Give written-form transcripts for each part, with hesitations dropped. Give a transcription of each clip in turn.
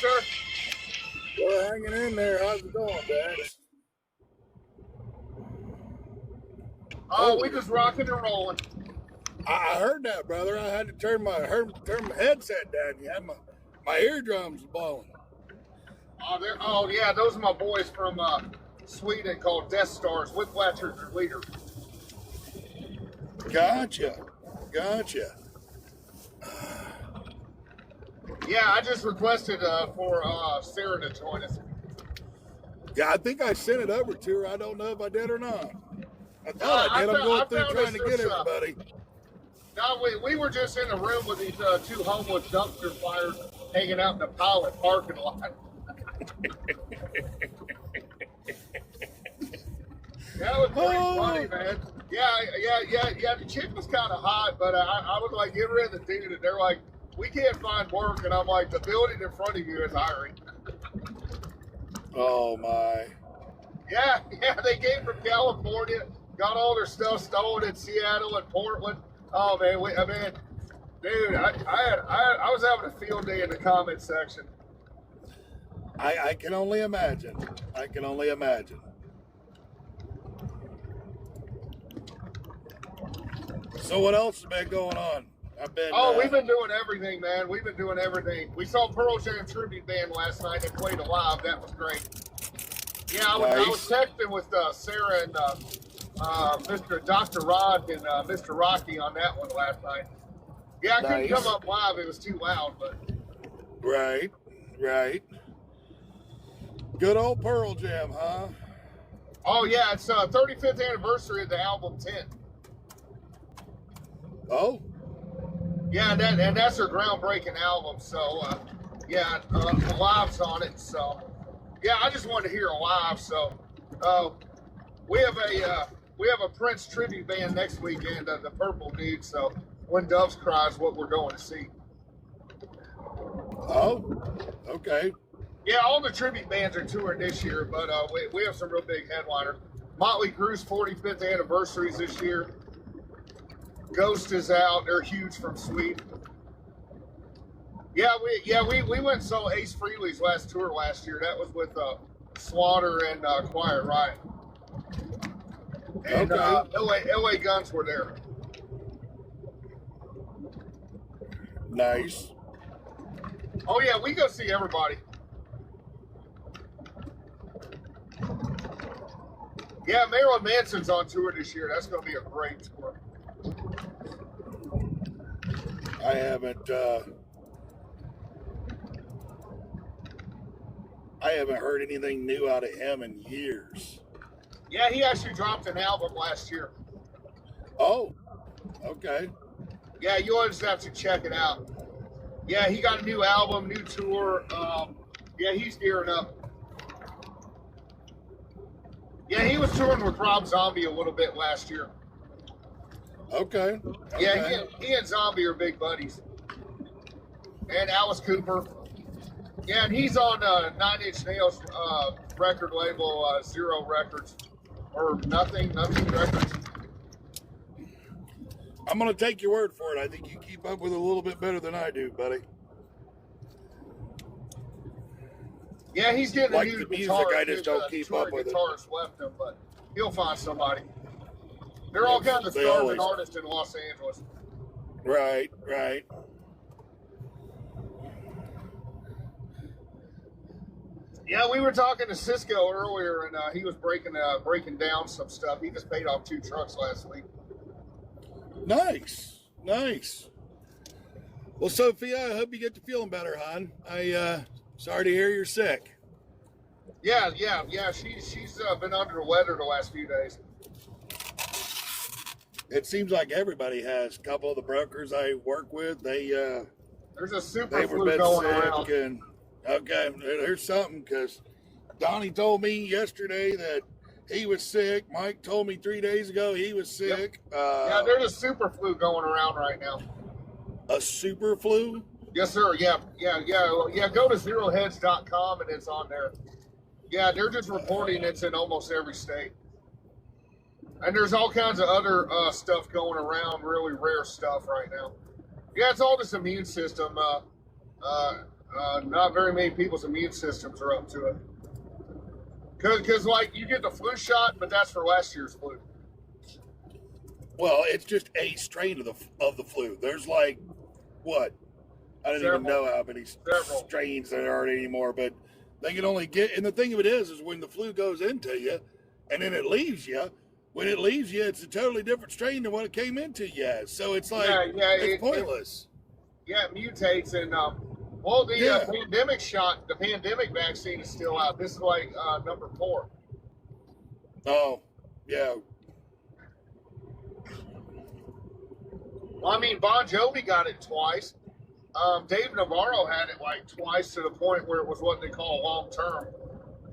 sir? Well, hanging in there. How's it going, Dax? Oh, we just rocking and rolling. I heard that, brother. I had to turn my headset down. You had my eardrums blowing. Oh, yeah, those are my boys from Sweden called Death Stars. Whiplatcher's their leader. Gotcha. Yeah, I just requested for Sarah to join us. Yeah, I think I sent it over to her. I don't know if I did or not. I thought I did. I'm going through trying to get everybody. No, we were just in a room with these two homeless dumpster fires hanging out in the pilot parking lot. That was pretty funny, man. Yeah. The chick was kind of hot, but I was like, get rid of the dude, and they're like, we can't find work, and I'm like, the building in front of you is hiring. Oh my. Yeah, they came from California, got all their stuff stolen in Seattle and Portland. Oh man, dude, I was having a field day in the comment section. I can only imagine. So what else has been going on? We've been doing everything, man. We've been doing everything. We saw Pearl Jam tribute band last night. They played live. That was great. Yeah, I was texting with Sarah and Mr. Dr. Rod and Mr. Rocky on that one last night. Yeah, I couldn't come up live. It was too loud, but. Right. Good old Pearl Jam, huh? Oh, yeah. It's 35th anniversary of the album 10. Oh? Yeah, and that's her groundbreaking album. So, the live's on it. So, yeah, I just wanted to hear it live. So, we have a Prince tribute band next weekend, the Purple Dude. So, When Doves Cry is what we're going to see. Oh, okay. Yeah, all the tribute bands are touring this year, but we have some real big headliners. Motley Crue's 45th anniversary is this year. Ghost is out. They're huge from Sweden. Yeah, we went and saw Ace Frehley's last tour last year. That was with Slaughter and Quiet Riot. And LA Guns were there. Nice. Oh yeah, we go see everybody. Yeah, Marilyn Manson's on tour this year. That's going to be a great tour. I haven't heard anything new out of him in years. Yeah, he actually dropped an album last year. Oh, okay. Yeah, you'll just have to check it out. Yeah, he got a new album, new tour. Yeah, he's gearing up. Yeah, he was touring with Rob Zombie a little bit last year. Okay. Yeah, he and Zombie are big buddies. And Alice Cooper. Yeah, and he's on Nine Inch Nails record label, Zero Records. Or Nothing Records. I'm going to take your word for it. I think you keep up with it a little bit better than I do, buddy. Yeah, he's getting like a new the music, guitar. I just don't keep up with it. Guitarist left him, but he'll find somebody. They're all kinds of starving artists in Los Angeles. Right. Yeah, we were talking to Cisco earlier, and he was breaking down some stuff. He just paid off 2 trucks last week. Nice. Well, Sophia, I hope you get to feeling better, hon. Sorry to hear you're sick. Yeah. She's been under the weather the last few days. It seems like everybody has. A couple of the brokers I work with, there's a super flu going around. And okay, there's something, because Donnie told me yesterday that he was sick. Mike told me 3 days ago he was sick. Yep. There's a super flu going around right now. A super flu? Yes, sir. Yeah. Go to zeroheads.com and it's on there. Yeah, they're just reporting it's in almost every state. And there's all kinds of other stuff going around, really rare stuff right now. Yeah, it's all this immune system. Not very many people's immune systems are up to it. Because like you get the flu shot, but that's for last year's flu. Well, it's just a strain of the flu. There's like what? I don't even know how many strains there are anymore, but they can only get. And the thing of it is when the flu goes into you, and then it leaves you. When it leaves you, it's a totally different strain than what it came into you as. So it's like it's pointless. It mutates, and pandemic shot, the pandemic vaccine is still out. This is like number 4. Oh, yeah. Well, I mean, Bon Jovi got it twice. Dave Navarro had it like twice to the point where it was what they call long term,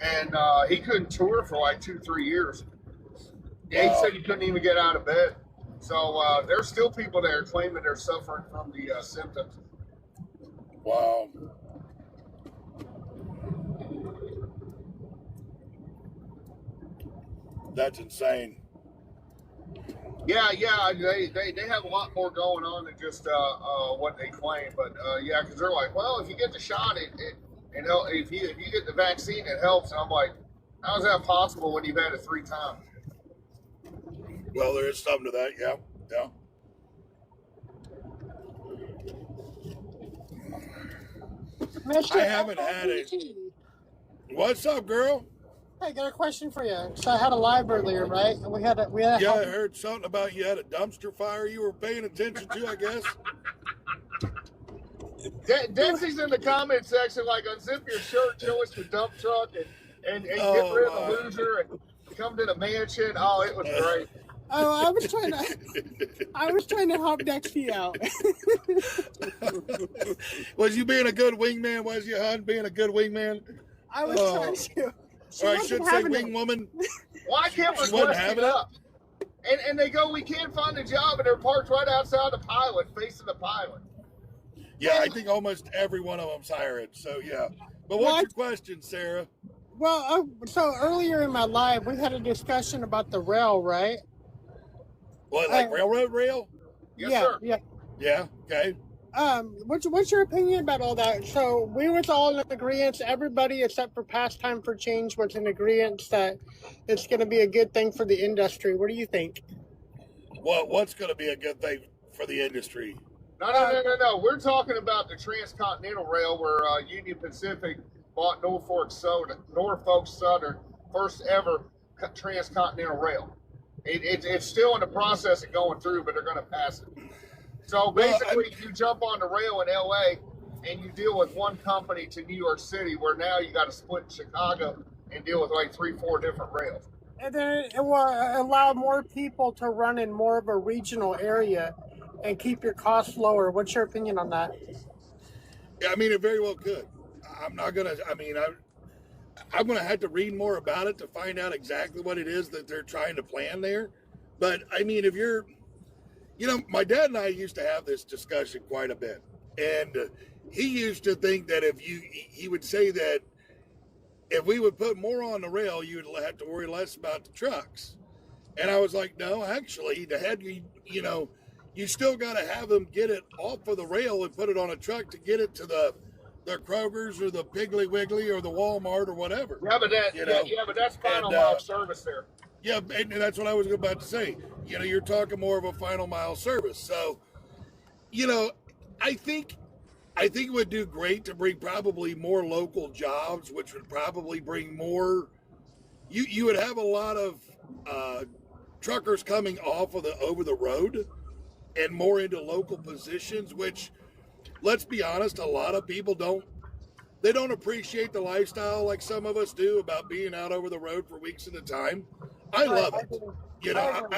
and he couldn't tour for like 2-3 years. Yeah, he said he couldn't even get out of bed. So there's still people that are claiming they're suffering from the symptoms. Wow. That's insane. Yeah, they have a lot more going on than just what they claim. But because they're like, well, if you get the shot, if you get the vaccine, it helps. And I'm like, how is that possible when you've had it 3 times? Well, there is something to that. Yeah. I haven't had it. What's up, girl? Hey, I got a question for you. So I had a live earlier, right? And we had a yeah, I heard something about you had a dumpster fire you were paying attention to, I guess. Dempsey's in the comment section, like, unzip your shirt, show us your dump truck, and get rid of the loser, and come to the mansion. Oh, it was great. Oh, I was trying to help Dexy out. Was you being a good wingman? Was you, hon, being a good wingman? I was trying to. Or I should say wing woman. Why can't we request it up? And they go, we can't find a job, and they're parked right outside the pilot, facing the pilot. Yeah, I think almost every one of them's hired. So, yeah. But what's your question, Sarah? Well, so earlier in my live, we had a discussion about the rail, right? What, like railroad rail? Yes, sir. Yeah, okay. What's your opinion about all that? So we was all in agreement. Everybody except for Pastime for Change was in agreement that it's going to be a good thing for the industry. What do you think? What's going to be a good thing for the industry? No. We're talking about the Transcontinental Rail, where Union Pacific bought Norfolk Southern, first ever transcontinental rail. It's still in the process of going through, but they're going to pass it. So basically, you jump on the rail in LA and you deal with one company to New York City, where now you got to split Chicago and deal with like 3-4 different rails. And then it will allow more people to run in more of a regional area and keep your costs lower. What's your opinion on that? Yeah, I mean, it very well could. I'm not going to, I'm going to have to read more about it to find out exactly what it is that they're trying to plan there. But I mean, if you're, my dad and I used to have this discussion quite a bit. And he used to think that he would say that if we would put more on the rail, you would have to worry less about the trucks. And I was like, no, actually, you still got to have them get it off of the rail and put it on a truck to get it to the Kroger's or the Piggly Wiggly or the Walmart or whatever. Yeah, but that's final mile service there. Yeah, and that's what I was about to say. You're talking more of a final mile service. So, I think it would do great to bring probably more local jobs, which would probably bring more. You would have a lot of truckers coming off of over the road and more into local positions, which, let's be honest, a lot of people don't appreciate the lifestyle like some of us do about being out over the road for weeks at a time. I love it.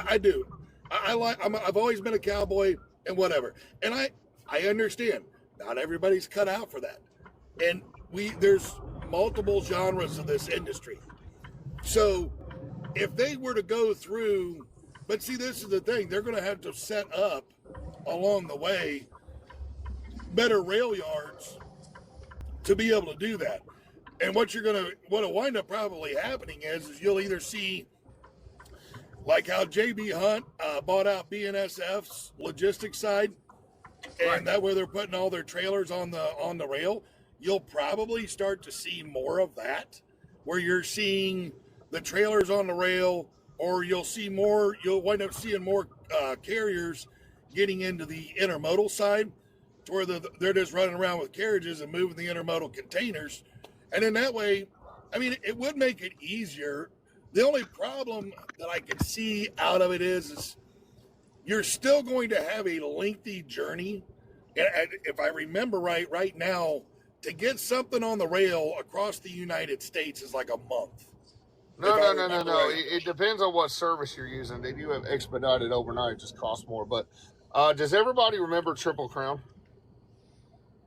I do. I've always been a cowboy and whatever. And I understand not everybody's cut out for that. And there's multiple genres of this industry. So if they were to go through, but see, this is the thing, they're going to have to set up along the way better rail yards to be able to do that. And what'll wind up probably happening is you'll either see like how JB Hunt bought out BNSF's logistics side, and that way they're putting all their trailers on the rail. you'll probably start to see more of that, where you're seeing the trailers on the rail, or you'll wind up seeing more carriers getting into the intermodal side, to where they're just running around with carriages and moving the intermodal containers. And in that way, I mean, it would make it easier. The only problem that I can see out of it is you're still going to have a lengthy journey. And if I remember right now, to get something on the rail across the United States is like a month. No. It depends on what service you're using. They do have expedited overnight, it just costs more. But does everybody remember Triple Crown?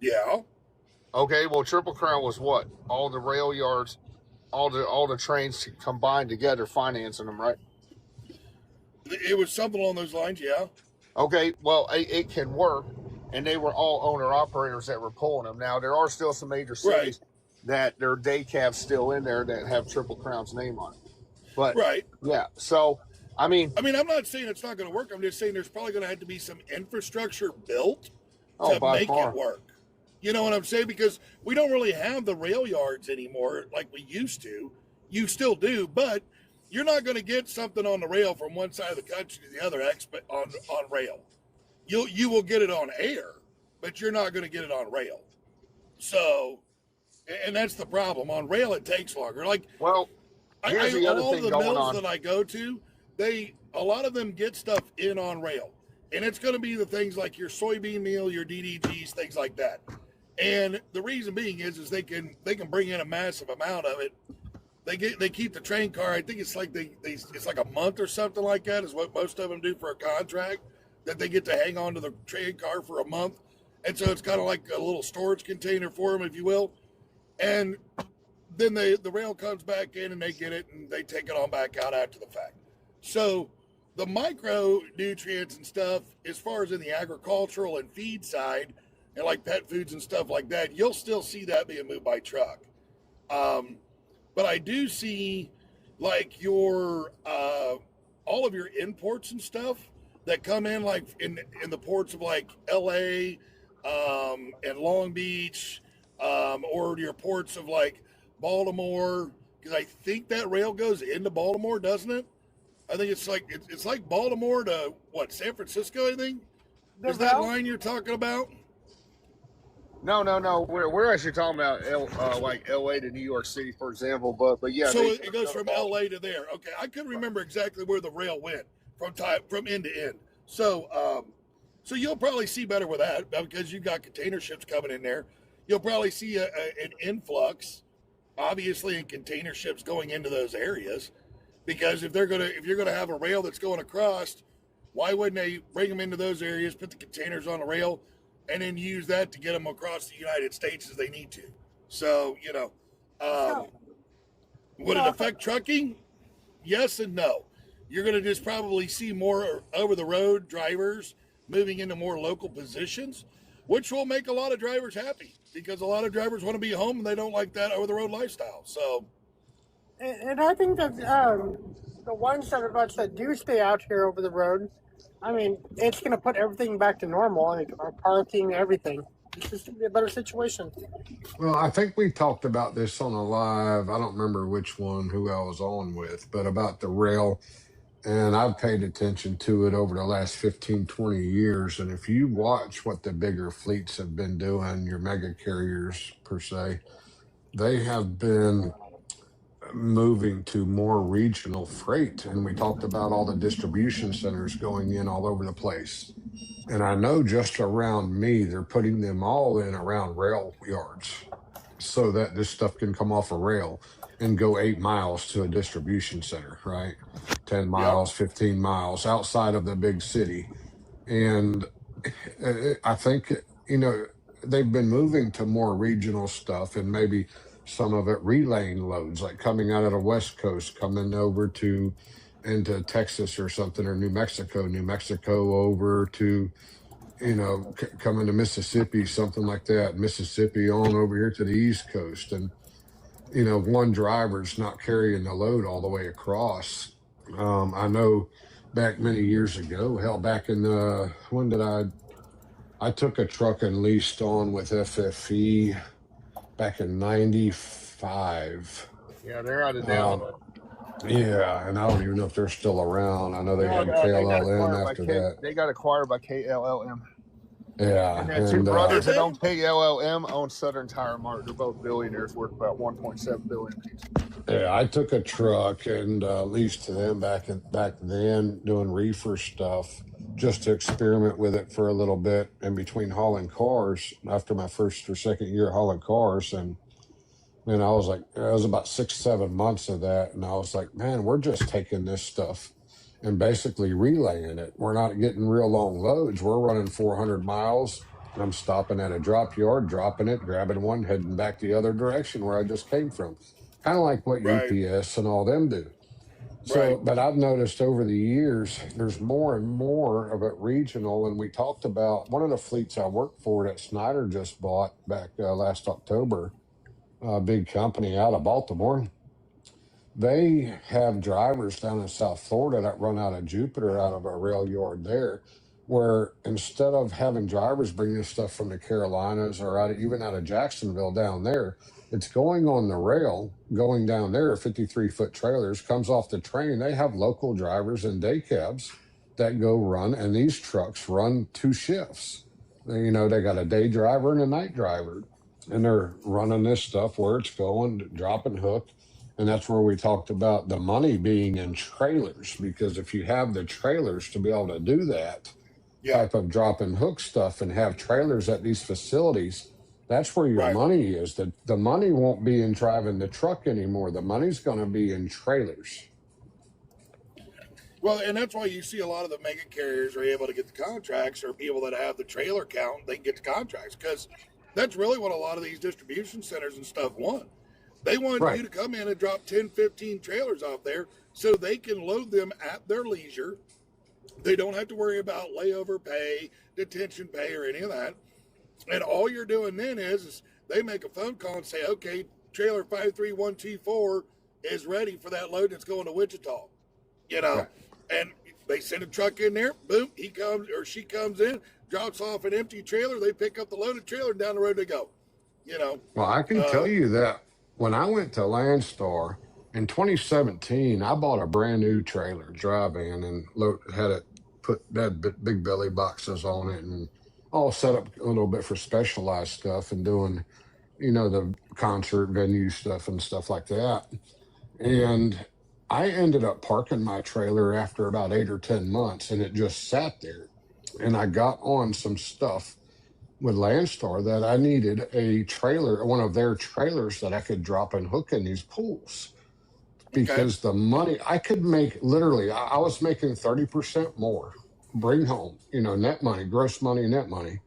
Yeah. Okay, well, Triple Crown was what? All the rail yards, all the trains combined together, financing them, right? It was something along those lines, yeah. Okay, well, it can work, and they were all owner-operators that were pulling them. Now, there are still some major cities that their day cabs still in there that have Triple Crown's name on it. But, yeah, so, I mean, I'm not saying it's not going to work. I'm just saying there's probably going to have to be some infrastructure built to make it work. You know what I'm saying? Because we don't really have the rail yards anymore like we used to. You still do, but you're not going to get something on the rail from one side of the country to the other on rail. You will get it on air, but you're not going to get it on rail. So, and that's the problem. On rail, it takes longer. Like, well, here's the other thing going on. Mills that I go to, a lot of them get stuff in on rail, and it's going to be the things like your soybean meal, your DDGs, things like that. And the reason being is they can bring in a massive amount of it. They keep the train car. I think it's like it's like a month or something like that is what most of them do for a contract, that they get to hang on to the train car for a month. And so it's kind of like a little storage container for them, if you will. And then the rail comes back in and they get it and they take it on back out after the fact. So the micronutrients and stuff, as far as in the agricultural and feed side, and like pet foods and stuff like that, you'll still see that being moved by truck. But I do see like your all of your imports and stuff that come in like in the ports of like LA and Long Beach, or your ports of like Baltimore, because I think that rail goes into Baltimore, doesn't it? I think it's like Baltimore to what, San Francisco, I think? Is that line you're talking about? No. We're actually talking about like LA to New York City, for example. But yeah. So it goes from LA to there. Okay, I couldn't remember exactly where the rail went from end to end. So so you'll probably see better with that because you've got container ships coming in there. You'll probably see an influx, obviously, in container ships going into those areas, because if you're gonna have a rail that's going across, why wouldn't they bring them into those areas, put the containers on the rail, and then use that to get them across the United States as they need to? So, would it affect trucking? Yes and no. You're going to just probably see more over-the-road drivers moving into more local positions, which will make a lot of drivers happy because a lot of drivers want to be home and they don't like that over-the-road lifestyle. So, and I think that the ones that do stay out here over the road, I mean, it's going to put everything back to normal, like our parking, everything. It's just going to be a better situation. Well, I think we talked about this on a live, I don't remember which one, who I was on with, but about the rail. And I've paid attention to it over the last 15, 20 years. And if you watch what the bigger fleets have been doing, your mega carriers per se, they have been moving to more regional freight. And we talked about all the distribution centers going in all over the place. And I know just around me, they're putting them all in around rail yards so that this stuff can come off a rail and go 8 miles to a distribution center, right? 10 miles, 15 miles outside of the big city. And I think, they've been moving to more regional stuff, and maybe some of it relaying loads, like coming out of the West Coast, coming over into Texas or something, or New Mexico over to, coming to Mississippi, something like that, Mississippi on over here to the East Coast. And, one driver's not carrying the load all the way across. I know back many years ago, back in when did I took a truck and leased on with FFE back in '95. Yeah, they're out of Um, Denver. yeah, and I don't even know if they're still around. I know they No, had no, they got KLLM acquired by after that. They got acquired by KLLM. Yeah, And then two and brothers Did that they? own KLLM own Southern Tire Mart. They're both billionaires, worth about 1.7 billion each. yeah, I took a truck and leased to them back then, doing reefer stuff, just to experiment with it for a little bit in between hauling cars after my first or second year hauling cars. And I was like, it was about 6, 7 months of that, and I was like, man, we're just taking this stuff and basically relaying it. We're not getting real long loads. We're running 400 miles. And I'm stopping at a drop yard, dropping it, grabbing one, heading back the other direction where I just came from. Kind of like what Right. UPS and all them do. So, Right. but I've noticed over the years, there's more and more of it regional. And we talked about one of the fleets I worked for that Snyder just bought back last October, a big company out of Baltimore. They have drivers down in South Florida that run out of Jupiter, out of a rail yard there, where instead of having drivers bring this stuff from the Carolinas or even out of Jacksonville down there, it's going on the rail, going down there, 53-foot trailers, comes off the train. They have local drivers and day cabs that go run, and these trucks run 2 shifts. They got a day driver and a night driver, and they're running this stuff where it's going, dropping hook. And that's where we talked about the money being in trailers, because if you have the trailers to be able to do that Yeah. type of drop and hook stuff and have trailers at these facilities, that's where your Right. money is. The money won't be in driving the truck anymore. The money's going to be in trailers. Well, and that's why you see a lot of the mega carriers are able to get the contracts, or people that have the trailer count, they can get the contracts, because that's really what a lot of these distribution centers and stuff want. They want Right. you to come in and drop 10, 15 trailers off there so they can load them at their leisure. They don't have to worry about layover pay, detention pay, or any of that. And all you're doing then is they make a phone call and say, okay, trailer 53124 is ready for that load that's going to Wichita. Right. And they send a truck in there, boom, he comes or she comes in, drops off an empty trailer, they pick up the loaded trailer, and down the road they go. Well, I can tell you that when I went to Landstar in 2017, I bought a brand new trailer, dry van, and had it big belly boxes on it and all set up a little bit for specialized stuff and doing, the concert venue stuff and stuff like that. And I ended up parking my trailer after about 8 or 10 months, and it just sat there. And I got on some stuff with Landstar that I needed a trailer, one of their trailers that I could drop and hook in these pools, because the money I could make, literally, I was making 30% more, bring home, net money, gross money, net money,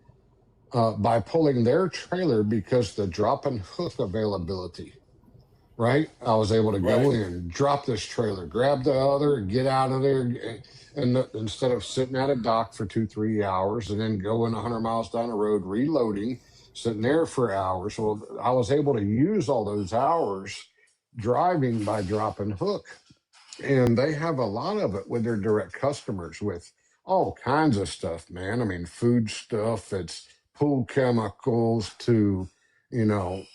by pulling their trailer, because the drop and hook availability, right? I was able to go Right. in, drop this trailer, grab the other, get out of there. And instead of sitting at a dock for 2, 3 hours and then going 100 miles down the road, reloading, sitting there for hours. Well, I was able to use all those hours driving by drop and hook. And they have a lot of it with their direct customers, with all kinds of stuff, man. I mean, food stuff, it's pool chemicals to, man,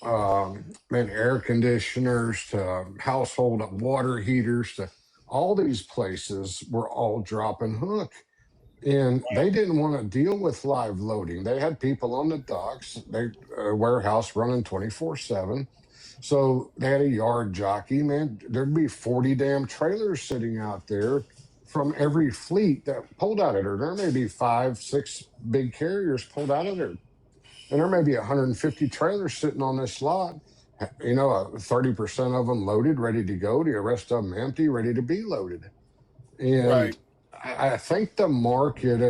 air conditioners to household water heaters to all these places were all drop and hook. And they didn't want to deal with live loading. They had people on the docks, warehouse running 24/7. So they had a yard jockey, man. There'd be 40 damn trailers sitting out there from every fleet that pulled out of there. There may be 5, 6 big carriers pulled out of there. And there may be 150 trailers sitting on this lot. 30% of them loaded, ready to go. The rest of them empty, ready to be loaded. And Right. I think the market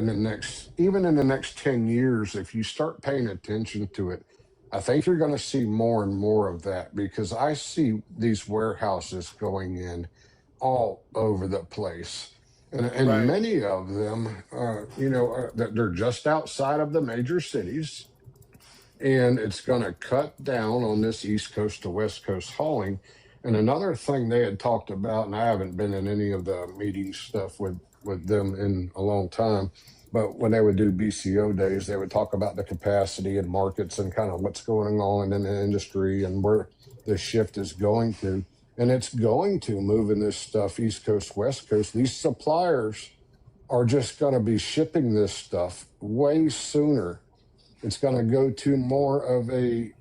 even in the next 10 years, if you start paying attention to it, I think you're going to see more and more of that, because I see these warehouses going in all over the place. And Right. many of them, they're just outside of the major cities. And it's going to cut down on this East Coast to West Coast hauling. And another thing they had talked about, and I haven't been in any of the meeting stuff with them in a long time, but when they would do BCO days, they would talk about the capacity and markets and kind of what's going on in the industry and where the shift is going to. And it's going to moving this stuff East Coast, West Coast. These suppliers are just going to be shipping this stuff way sooner. It's going to go to more of a,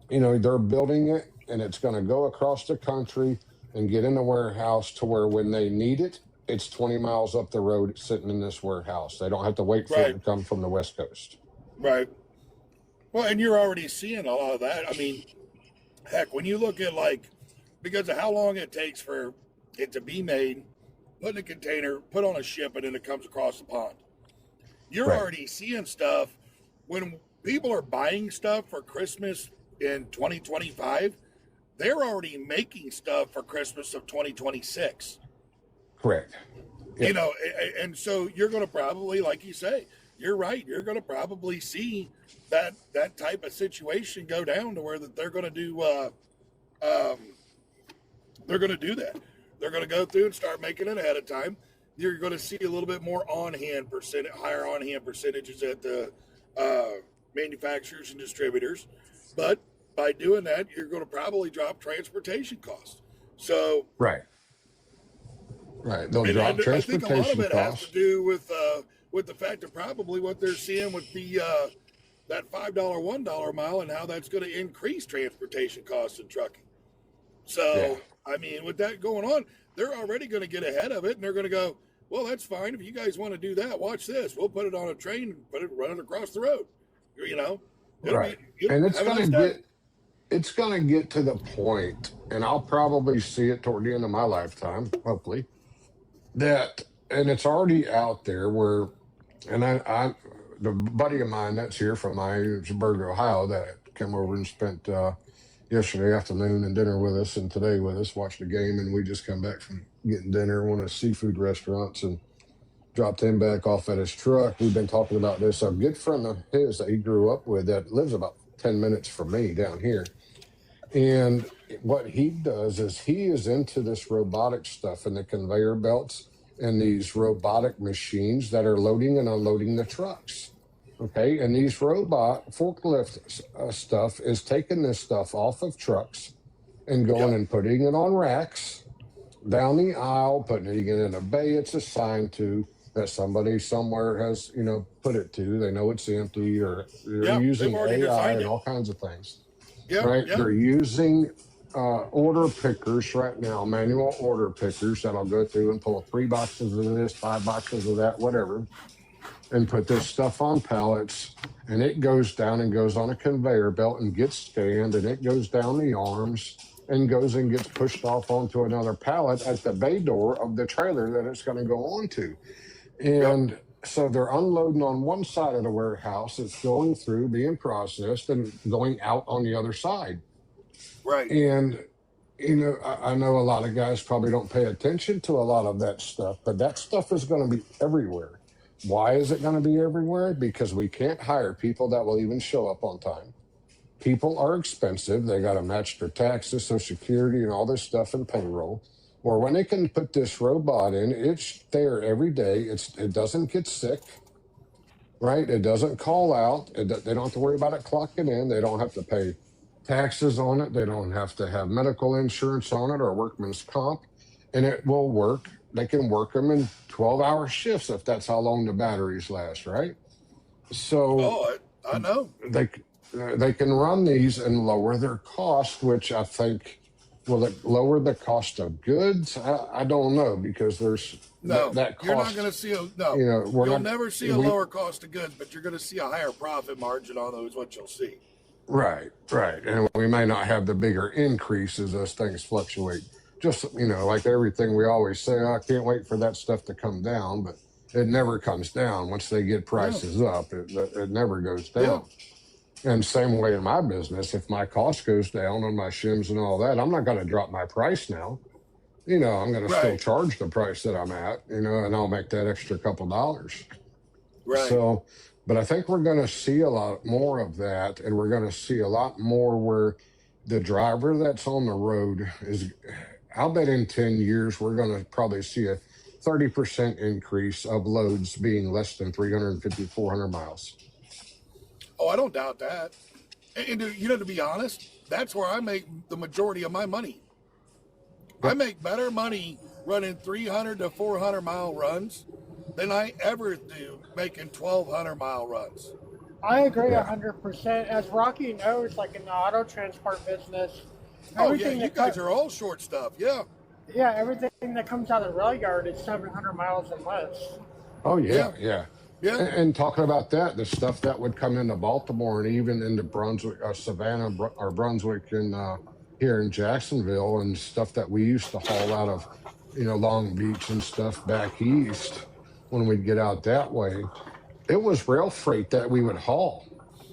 they're building it and it's going to go across the country and get in a warehouse to where when they need it, it's 20 miles up the road sitting in this warehouse. They don't have to wait for it to come from the West Coast. Right. Well, and you're already seeing a lot of that. I mean, heck, when you look at because of how long it takes for it to be made, put in a container, put on a ship, and then it comes across the pond. You're already seeing stuff when people are buying stuff for Christmas in 2025, they're already making stuff for Christmas of 2026. Correct. Yep. And so you're going to probably, like you say, you're right. You're going to probably see that type of situation go down to where that they're going to do, they're going to do that. They're going to go through and start making it ahead of time. You're going to see a little bit more higher on-hand percentages at the manufacturers and distributors. But by doing that, you're going to probably drop transportation costs. So Right. They'll drop transportation costs. I think a lot of it has to do with the fact of probably what they're seeing with the that $5, $1 mile and how that's going to increase transportation costs in trucking. So, I mean, with that going on, they're already going to get ahead of it, and they're going to go, well, that's fine. If you guys want to do that, watch this. We'll put it on a train and run it across the road. Right. And it's going to get to the point, and I'll probably see it toward the end of my lifetime, hopefully, and it's already out there where, and the buddy of mine that's here from Burger, Ohio, that came over and spent yesterday afternoon and dinner with us and today with us, watched the game, and we just come back from getting dinner at one of the seafood restaurants and dropped him back off at his truck. We've been talking about this. A good friend of his that he grew up with that lives about 10 minutes from me down here. And what he does is he is into this robotic stuff and the conveyor belts and these robotic machines that are loading and unloading the trucks. Okay. And these robot forklift stuff is taking this stuff off of trucks and going and putting it on racks down the aisle, putting it in a bay it's assigned to, that somebody somewhere has, put it to. They know it's empty, or they're using AI and all kinds of things. Right? Yep. They're using order pickers right now, manual order pickers that'll go through and pull 3 boxes of this, 5 boxes of that, whatever, and put this stuff on pallets, and it goes down and goes on a conveyor belt and gets scanned, and it goes down the arms and goes and gets pushed off onto another pallet at the bay door of the trailer that it's going to go onto. And so they're unloading on one side of the warehouse. It's going through, being processed, and going out on the other side. Right. And, I know a lot of guys probably don't pay attention to a lot of that stuff, but that stuff is going to be everywhere. Why is it going to be everywhere? Because we can't hire people that will even show up on time. People are expensive. They got to match their taxes, Social Security, and all this stuff and payroll. Or when they can put this robot in, it's there every day. It doesn't get sick, right? It doesn't call out. They don't have to worry about it clocking in. They don't have to pay taxes on it. They don't have to have medical insurance on it or workman's comp, and it will work. They can work them in 12-hour shifts if that's how long the batteries last, right? So I know. They can run these and lower their cost, which I think. Will it lower the cost of goods? I don't know, because there's that cost. You're not going to see you'll never see a lower cost of goods, but you're going to see a higher profit margin on those. What you'll see. Right. And we may not have the bigger increases as things fluctuate. Just like everything we always say, I can't wait for that stuff to come down, but it never comes down. Once they get prices up, it never goes down. Yeah. And same way in my business, if my cost goes down on my shims and all that, I'm not going to drop my price now. I'm going to still charge the price that I'm at, and I'll make that extra couple dollars. Right. So, but I think we're going to see a lot more of that, and we're going to see a lot more where the driver that's on the road is, I'll bet in 10 years, we're going to probably see a 30% increase of loads being less than 350, 400 miles. Oh, I don't doubt that. And to be honest, that's where I make the majority of my money. I make better money running 300 to 400 mile runs than I ever do making 1,200 mile runs. I agree 100%. As Rocky knows, like in the auto transport business, everything you guys are all short stuff. Yeah. Yeah, everything that comes out of the rail yard is 700 miles and less. Oh, yeah. And talking about that, the stuff that would come into Baltimore and even into Brunswick, Savannah, or Brunswick, and here in Jacksonville, and stuff that we used to haul out of, Long Beach and stuff back east when we'd get out that way. It was rail freight that we would haul.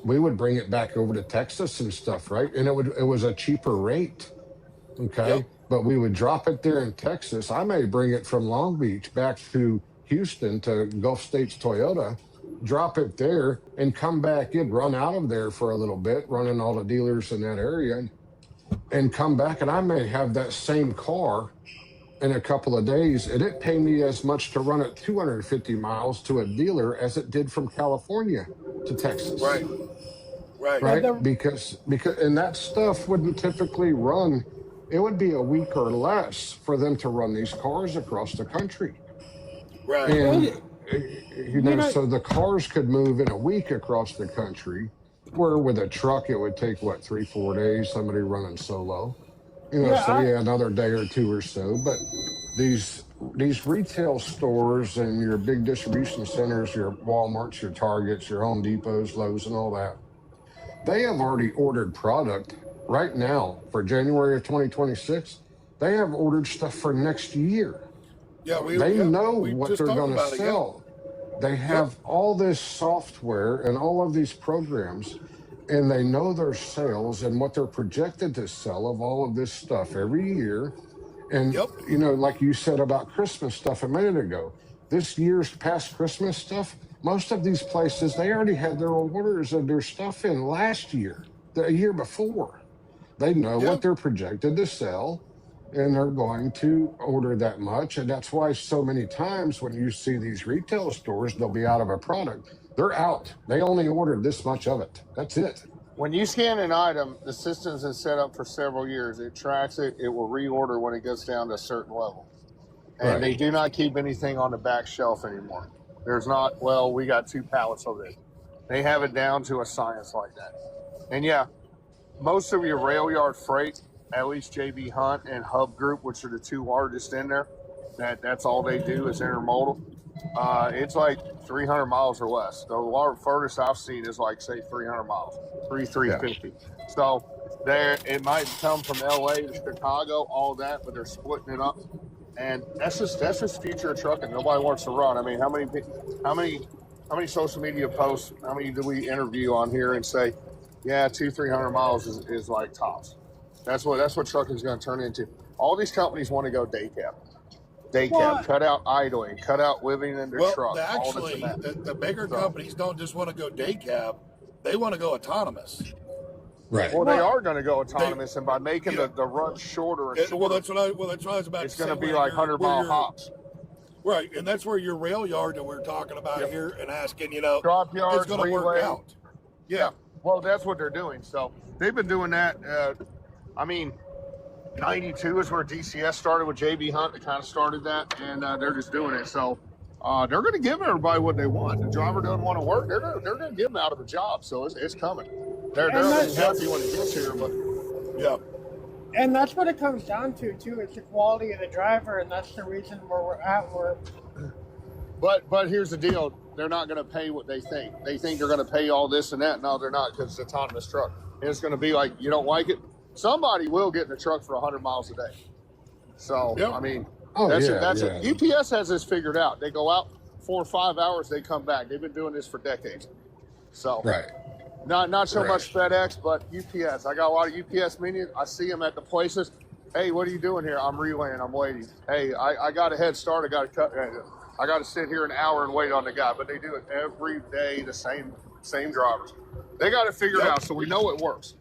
We would bring it back over to Texas and stuff, right? And it was a cheaper rate, okay? Yep. But we would drop it there in Texas. I may bring it from Long Beach back to Houston to Gulf States Toyota, drop it there, and come back in, run out of there for a little bit, running all the dealers in that area, and come back. And I may have that same car in a couple of days, and it paid me as much to run it 250 miles to a dealer as it did from California to Texas. Right. Because and that stuff wouldn't typically run. It would be a week or less for them to run these cars across the country. Right. And so the cars could move in a week across the country, where with a truck it would take 3-4 days, somebody running solo. Another day or two or so. But these retail stores and your big distribution centers, your Walmarts, your Targets, your Home Depots, Lowe's, and all that, they have already ordered product right now for January of 2026. They have ordered stuff for next year. They know what they're going to sell. They have all this software and all of these programs, and they know their sales and what they're projected to sell of all of this stuff every year. And, like you said about Christmas stuff a minute ago, this year's past Christmas stuff, most of these places, they already had their orders of their stuff in last year, the year before. They know what they're projected to sell, and they're going to order that much. And that's why so many times when you see these retail stores, they'll be out of a product. They're out. They only ordered this much of it. That's it. When you scan an item, the system's been set up for several years. It tracks it. It will reorder when it gets down to a certain level. And they do not keep anything on the back shelf anymore. There's not, we got 2 pallets of it. They have it down to a science like that. And most of your rail yard freight, at least JB Hunt and Hub Group, which are the 2 largest in there, that's all they do is intermodal. It's like 300 miles or less. The furthest I've seen is say 300 miles, 350. So it might come from LA to Chicago, all that, but they're splitting it up. And that's just future of trucking. Nobody wants to run. I mean, how many social media posts, how many do we interview on here and say, 200-300 miles is like tops. That's what trucking is going to turn into. All these companies want to go day cab. Cut out idling, cut out living in their truck. Actually, the bigger companies don't just want to go day cab; they want to go autonomous. Right. Well, they are going to go autonomous, and by making the run shorter and shorter, that's what I was about to say. It's going to be like 100-mile hops. Right, and that's where your rail yard that we're talking about here and asking, drop yards, it's going to work out. Yeah. Well, that's what they're doing. So they've been doing that. 92 is where DCS started with JB Hunt. They kind of started that, and they're just doing it. So they're going to give everybody what they want. The driver doesn't want to work. They're going to give them out of a job. So it's coming. They're happy when it gets here, but And that's what it comes down to too. It's the quality of the driver, and that's the reason where we're at. But here's the deal: they're not going to pay what they think. They think they're going to pay all this and that. No, they're not, because it's autonomous truck. And it's going to be like, you don't like it. Somebody will get in a truck for 100 miles a day. So I mean, that's it. UPS has this figured out. They go out 4 or 5 hours, they come back. They've been doing this for decades. So not so much FedEx, but UPS. I got a lot of UPS minions. I see them at the places. Hey, what are you doing here? I'm relaying. I'm waiting. Hey, I got a head start. I got to sit here an hour and wait on the guy. But they do it every day. The same drivers. They got it figured out, so we know it works.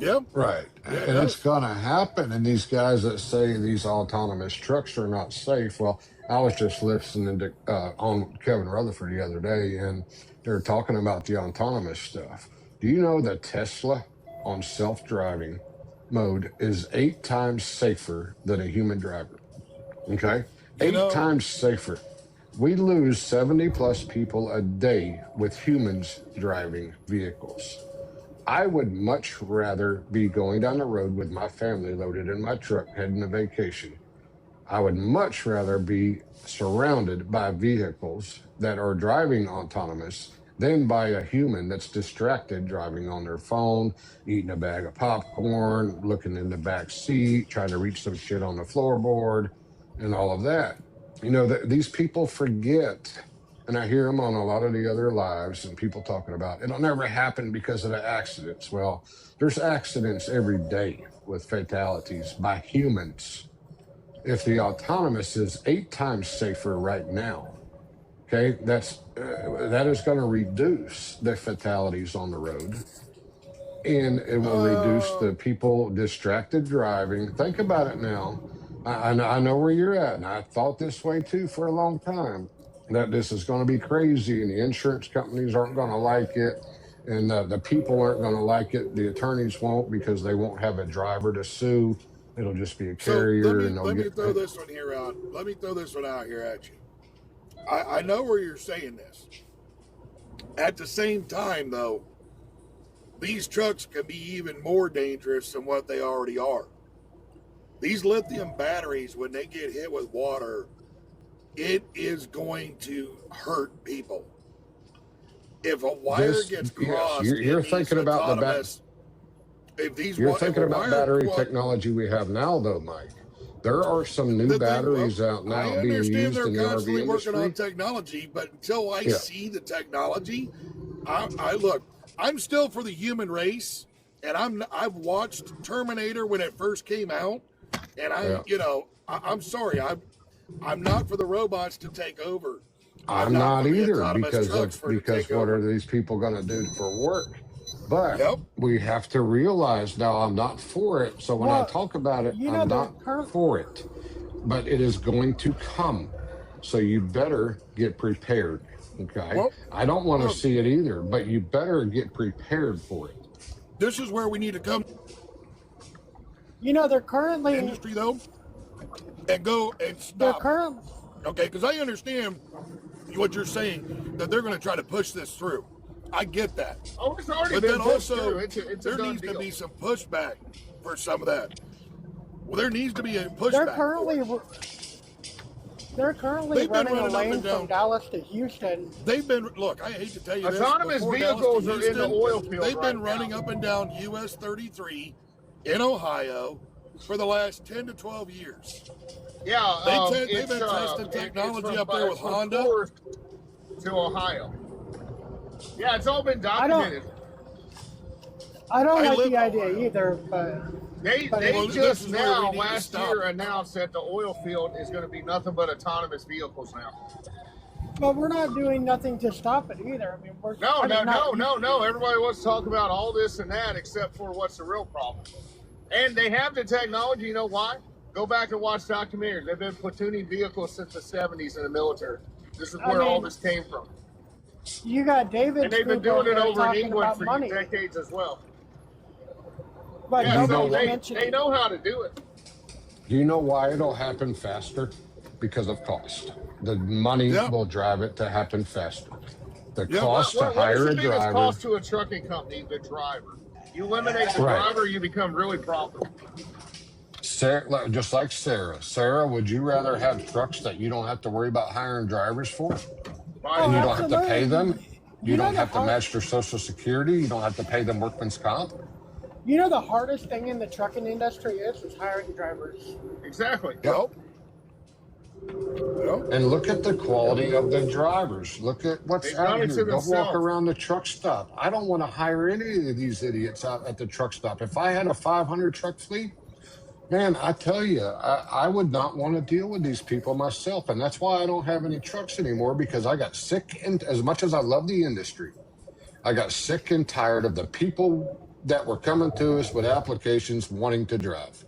Yeah. Right. Yeah, it And it's does. going to happen. And these guys that say these autonomous trucks are not safe. Well, I was just listening to on Kevin Rutherford the other day, and they're talking about the autonomous stuff. Do you know that Tesla on self-driving mode is 8 times safer than a human driver? Okay. You Eight know, times safer. We lose 70 plus people a day with humans driving vehicles. I would much rather be going down the road with my family loaded in my truck heading to vacation. I would much rather be surrounded by vehicles that are driving autonomous than by a human that's distracted driving on their phone, eating a bag of popcorn, looking in the back seat, trying to reach some shit on the floorboard, and all of that. You know, these people forget, and I hear them on a lot of the other lives and people talking about it'll never happen because of the accidents. Well, there's accidents every day with fatalities by humans. If the autonomous is 8 times safer right now, okay, that is going to reduce the fatalities on the road, and it will reduce the people distracted driving. Think about it now. I know where you're at, and I thought this way too for a long time, that this is going to be crazy, and the insurance companies aren't going to like it, and the people aren't going to like it. The attorneys won't, because they won't have a driver to sue. It'll just be a so carrier, and they'll let me get. throw this one here out. Let me throw this one out here at you. I know where you're saying this. At the same time, though, these trucks can be even more dangerous than what they already are. These lithium batteries, when they get hit with water, it is going to hurt people. If a wire gets crossed, you're thinking about You're thinking about battery technology we have now, though, Mike. There are some new batteries out now being used in the RV industry. They're constantly working on technology, but until I see the technology, I look. I'm still for the human race, and I've watched Terminator when it first came out, and I'm sorry, I'm not for the robots to take over. I'm not either, because what are these people going to do for work? But we have to realize now, I'm not for it. So when I talk about it, I'm not for it. But it is going to come. So you better get prepared. Okay. Well, I don't want to see it either, but you better get prepared for it. This is where we need to come. You know, they're currently industry though, and go and stop. Okay, because I understand what you're saying, that they're going to try to push this through. I get that. Oh, it's already but been then also, there needs to be some pushback for some of that. Well, there needs to be a pushback. They're currently running a lane from Dallas to Houston. They've been, look, I hate to tell you this. Autonomous vehicles are in the oil field. They've been running up and down US 33 in Ohio for the last 10 to 12 years. Yeah, they've been testing technology up there with Honda. To Ohio. Yeah, it's all been documented. I don't like the idea either, but they just now last year announced that the oil field is going to be nothing but autonomous vehicles now. But we're not doing nothing to stop it either. I mean, no. Everybody wants to talk about all this and that, except for what's the real problem. And they have the technology. You know why? Go back and watch documentaries. They've been platooning vehicles since the 70s in the military. This is where all this came from. You got David. And they've been doing it over in England for decades as well. But they know how to do it. Do you know why it'll happen faster? Because of cost. The money will drive it to happen faster. The cost to hire a driver. The cost to a trucking company, the driver. You eliminate the driver, you become really profitable. Sarah, just like Sarah. Sarah, would you rather have trucks that you don't have to worry about hiring drivers for? And you don't have to pay them? You don't have to match their Social Security? You don't have to pay them workman's comp? You know the hardest thing in the trucking industry is hiring drivers. Exactly. Yep. And look at the quality of the drivers. Look at what's out here. Go walk around the truck stop. I don't want to hire any of these idiots out at the truck stop. If I had a 500 truck fleet, man, I tell you, I would not want to deal with these people myself. And that's why I don't have any trucks anymore, because I got sick, and as much as I love the industry, I got sick and tired of the people that were coming to us with applications wanting to drive.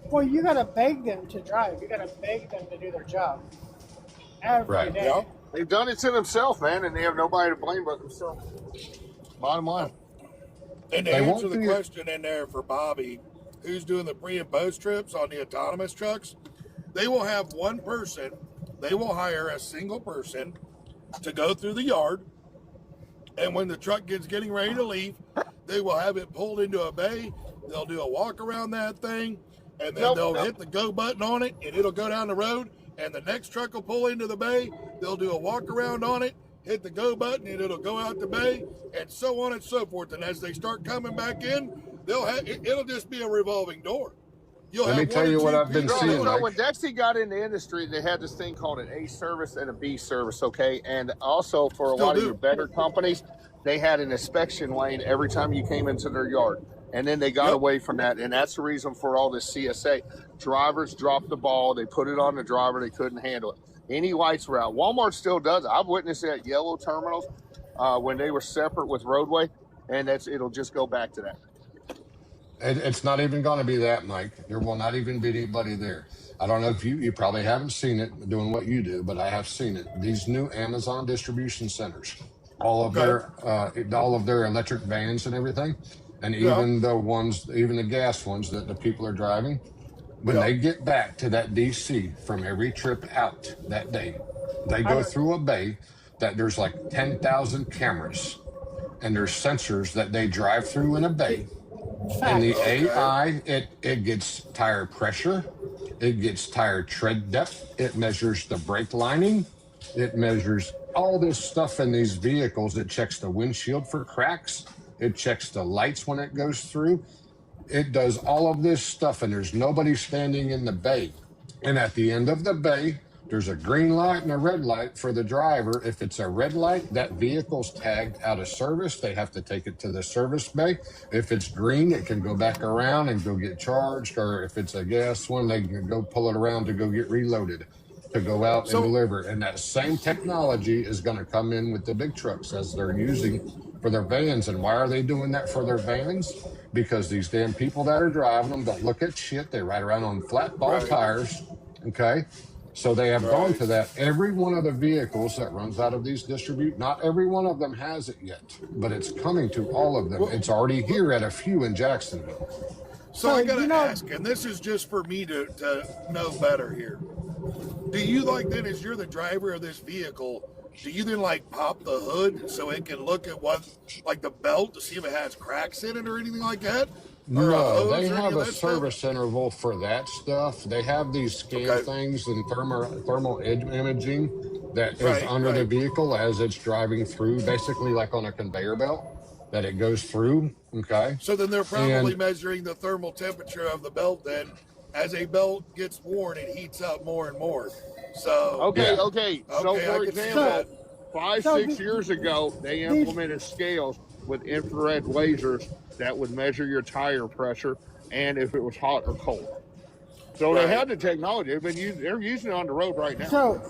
Well, you gotta beg them to drive. You gotta beg them to do their job every Right. day. Yeah. They've done it to themselves, man, and they have nobody to blame but themselves. Bottom line. And to They answer won't the do- question in there for Bobby, who's doing the pre and post trips on the autonomous trucks, they will have one person, they will hire a single person to go through the yard. And when the truck gets getting ready to leave, they will have it pulled into a bay. They'll do a walk around that thing, and then they'll hit the go button on it, and it'll go down the road. And the next truck will pull into the bay. They'll do a walk around on it, hit the go button, and it'll go out the bay, and so on and so forth. And as they start coming back in, it'll just be a revolving door. You'll Let have me tell one or you what two I've been people- seeing, So Mike. when Dexy got in the industry, they had this thing called an A service and a B service, okay? And also for a Still lot of do. your better companies, they had an inspection lane every time you came into their yard. And then they got Yep. away from that. And that's the reason for all this CSA. Drivers dropped the ball. They put it on the driver. They couldn't handle it. Any lights were out. Walmart still does it. I've witnessed it at yellow terminals when they were separate with roadway. And it'll just go back to that. It's not even going to be that, Mike. There will not even be anybody there. I don't know if you probably haven't seen it doing what you do, but I have seen it. These new Amazon distribution centers, all of their electric vans and everything, and even the gas ones that the people are driving. When they get back to that DC from every trip out that day, they go through a bay that there's like 10,000 cameras, and there's sensors that they drive through in a bay. And the AI, it gets tire pressure, it gets tire tread depth, it measures the brake lining, it measures all this stuff in these vehicles. It checks the windshield for cracks, it checks the lights when it goes through. It does all of this stuff, and there's nobody standing in the bay. And at the end of the bay, there's a green light and a red light for the driver. If it's a red light, that vehicle's tagged out of service. They have to take it to the service bay. If it's green, it can go back around and go get charged. Or if it's a gas one, they can go pull it around to go get reloaded, to go out and deliver. And that same technology is going to come in with the big trucks as they're using for their vans. And why are they doing that for their vans? Because these damn people that are driving them don't look at shit. They ride around on flat ball tires. Okay. So they have gone to that. Every one of the vehicles that runs out of these not every one of them has it yet, but it's coming to all of them. It's already here at a few in Jacksonville. So I gotta ask, and this is just for me to know better here. Do you then, as you're the driver of this vehicle, do you then pop the hood so it can look at what, the belt to see if it has cracks in it or anything like that? No, they have a service interval for that stuff. They have these scan things and thermal imaging that is under the vehicle as it's driving through, basically like on a conveyor belt that it goes through. Okay. So then they're probably measuring the thermal temperature of the belt then. As a belt gets worn, it heats up more and more. So Okay. So I for can see example, that. 5-6 years ago, they implemented scales with infrared lasers that would measure your tire pressure and if it was hot or cold. So they had the technology. They're using it on the road right now. So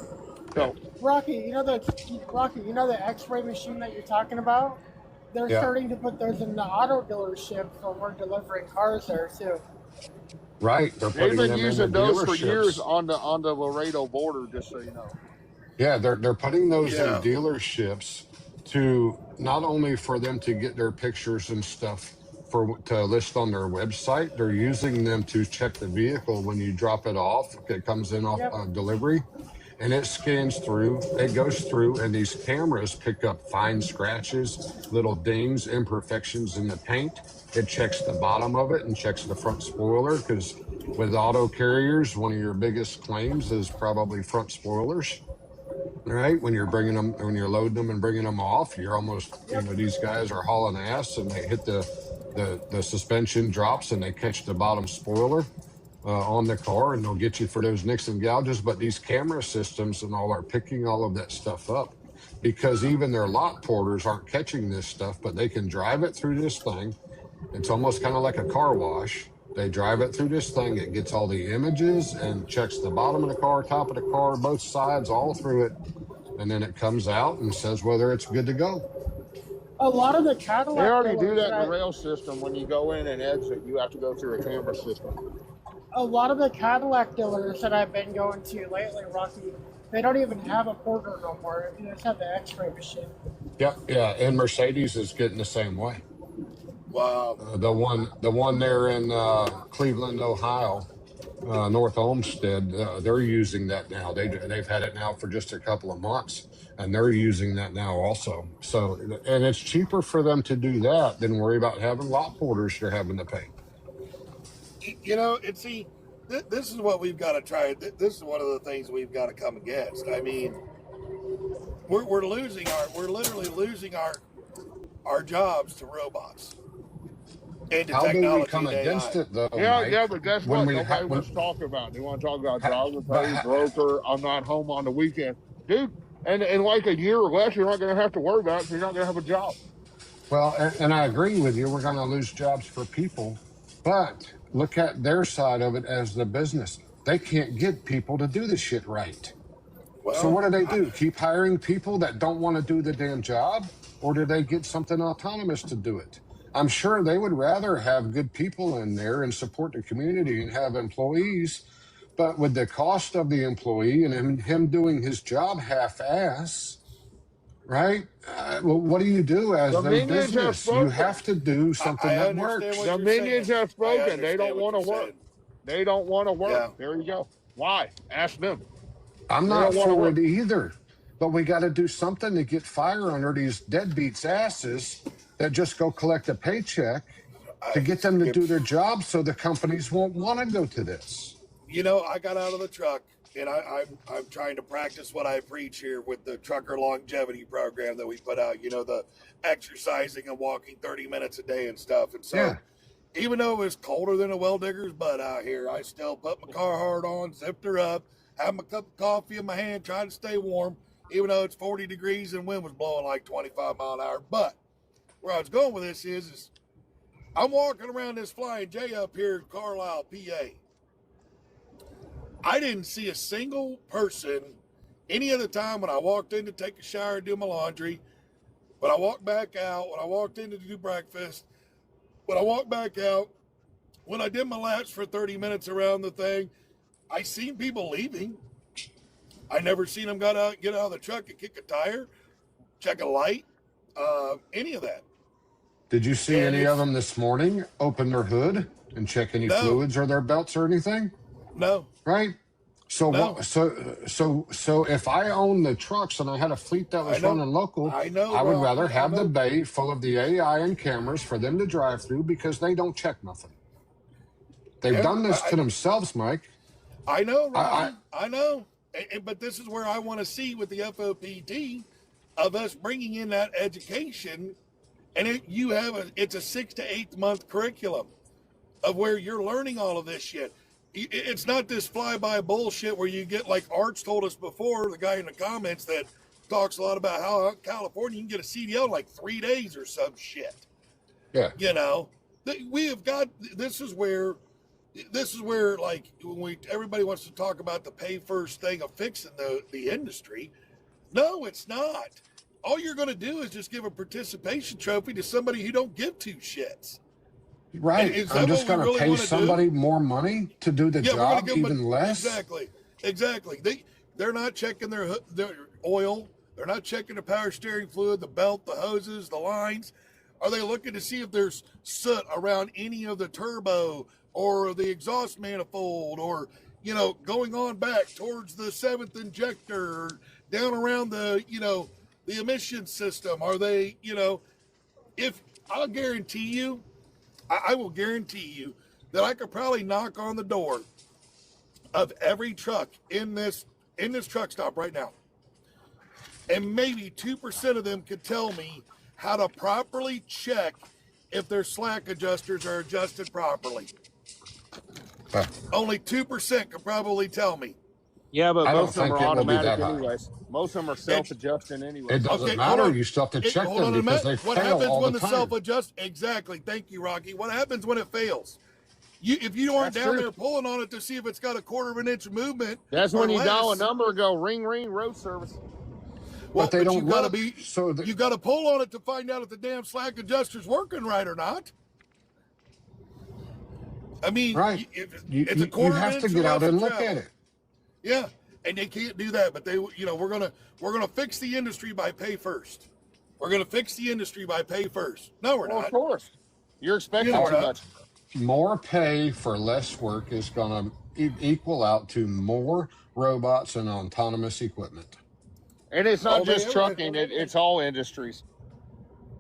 Rocky, you know the X-ray machine that you're talking about? They're starting to put those in the auto dealership for we're delivering cars there too. Right. They've been using those for years dealerships. on the Laredo border, just so you know. Yeah, they're putting those in dealerships to not only for them to get their pictures and stuff to list on their website. They're using them to check the vehicle when you drop it off. It comes in off delivery, and it scans through. It goes through, and these cameras pick up fine scratches, little dings, imperfections in the paint. It checks the bottom of it and checks the front spoiler, because with auto carriers, one of your biggest claims is probably front spoilers. Right, when you're loading them and bringing them off, you're almost, these guys are hauling ass, and they hit the suspension drops, and they catch the bottom spoiler on the car, and they'll get you for those nicks and gouges. But these camera systems and all are picking all of that stuff up, because even their lot porters aren't catching this stuff, but they can drive it through this thing. It's almost kind of like a car wash. They drive it through this thing. It gets all the images and checks the bottom of the car, top of the car, both sides, all through it. And then it comes out and says whether it's good to go. A lot of the They Cadillac already do dealers that in the rail system. When you go in and exit, you have to go through a camera system. a lot of the Cadillac dealers that I've been going to lately, Rocky, they don't even have a porter no more. They just have the X-ray machine. Yeah, yeah, and Mercedes is getting the same way. Wow. The one there in Cleveland, Ohio, North Olmsted, they're using that now. They've had it now for just a couple of months, and they're using that now also. So, and it's cheaper for them to do that than worry about having lot porters they're having to pay. You know, and see, this is what we've got to try. This is one of the things we've got to come against. I mean, we're literally losing our jobs to robots and to How do technology. we come and against AI. it though? Yeah, Mike? yeah, but guess When what? we Nobody ha- wants to talk about. They want to talk about ha- driver but pay, ha- broker. I'm not home on the weekend, dude. And in like a year or less, you're not going to have to worry about it. So you're not going to have a job. Well, and I agree with you. We're going to lose jobs for people, but look at their side of it as the business. They can't get people to do the shit right. So what Well, do? Keep hiring people that don't want to do the damn job? Or do they get something autonomous to do it? I'm sure they would rather have good people in there and support the community and have employees. But with the cost of the employee and him doing his job half-ass, right? Well, what do you do as The a minions have business? You spoken. have to do something I that understand works. what The you're minions saying. have I spoken. They understand don't what want to you're work. saying. They don't want to work. Yeah. There you go. Why? Ask them. I'm They not don't want to for work. it either. But we got to do something to get fire under these deadbeats' asses that just go collect a paycheck to get them to do their job so the companies won't want to go to this. You know, I got out of the truck and I'm trying to practice what I preach here with the trucker longevity program that we put out, you know, the exercising and walking 30 minutes a day and stuff. And so Yeah. even though it was colder than a well digger's butt out here, I still put my Carhartt on, zipped her up, had my cup of coffee in my hand, trying to stay warm, even though it's 40 degrees and wind was blowing like 25 mile an hour. But where I was going with this is I'm walking around this Flying J up here in Carlisle, PA. I didn't see a single person any other time when I walked in to take a shower and do my laundry, when I walked back out, when I walked in to do breakfast, when I walked back out, when I did my laps for 30 minutes around the thing. I seen people leaving. I never seen them get out of the truck and kick a tire, check a light, any of that. Did you see And any of them this morning open their hood and check any No. fluids or their belts or anything? No, Right? So No. what? So if I owned the trucks and I had a fleet that was I know. running local, I know, I would Rob. rather I have know. the bay full of the AI and cameras for them to drive through because they don't check nothing. They've Yeah, done this to themselves, Mike. I know, I- Ron. I know. But this is where I want to see with the FOPT of us bringing in that education. And it's a 6 to 8 month curriculum of where you're learning all of this shit. It's not this fly-by bullshit where you get, like Arch told us before, the guy in the comments that talks a lot about how out in California you can get a CDL in like 3 days or some shit. Yeah. You know, we have got, this is where like when everybody wants to talk about the pay first thing of fixing the industry. No, it's not. All you're going to do is just give a participation trophy to somebody who don't give two shits. Right. Is that I'm just what we going to really pay wanna do? somebody more money to do the Yeah, we're going job to give them even less. Exactly. They're not checking their oil. They're not checking the power steering fluid, the belt, the hoses, the lines. Are they looking to see if there's soot around any of the turbo or the exhaust manifold, or, you know, going on back towards the 7th injector, or down around the, you know, the emission system? Are they, you know, if I'll guarantee you, I will guarantee you that I could probably knock on the door of every truck in this truck stop right now, and maybe 2% of them could tell me how to properly check if their slack adjusters are adjusted properly. Huh. Only 2% could probably tell me. Yeah, but I don't most of them think are it will be automatic that high. anyways. Most of them are self-adjusting anyways. It doesn't Okay, matter. hold on. You still have to check Hold on them a because minute. they What fail happens all when the the time. self-adjust? Exactly. Thank you, Rocky. What happens when it fails? If you aren't That's down true. there pulling on it to see if it's got a 1/4 inch movement, That's or when you dial a less. number and go ring, ring, road service. Well, but they but don't you got to look. be, So you got to pull on it to find out if the damn slack adjuster's working right or not. I mean, right, it's a you quarter have minute to too get long out to and look travel. at it. Yeah, and they can't do that. But they, we're gonna fix the industry by pay first. We're gonna fix the industry by pay first. No, we're Well, of not. course. You're expecting We're too not. much. More pay for less work is going to equal out to more robots and autonomous equipment. And it's not All they just ever did. trucking, it's all industries.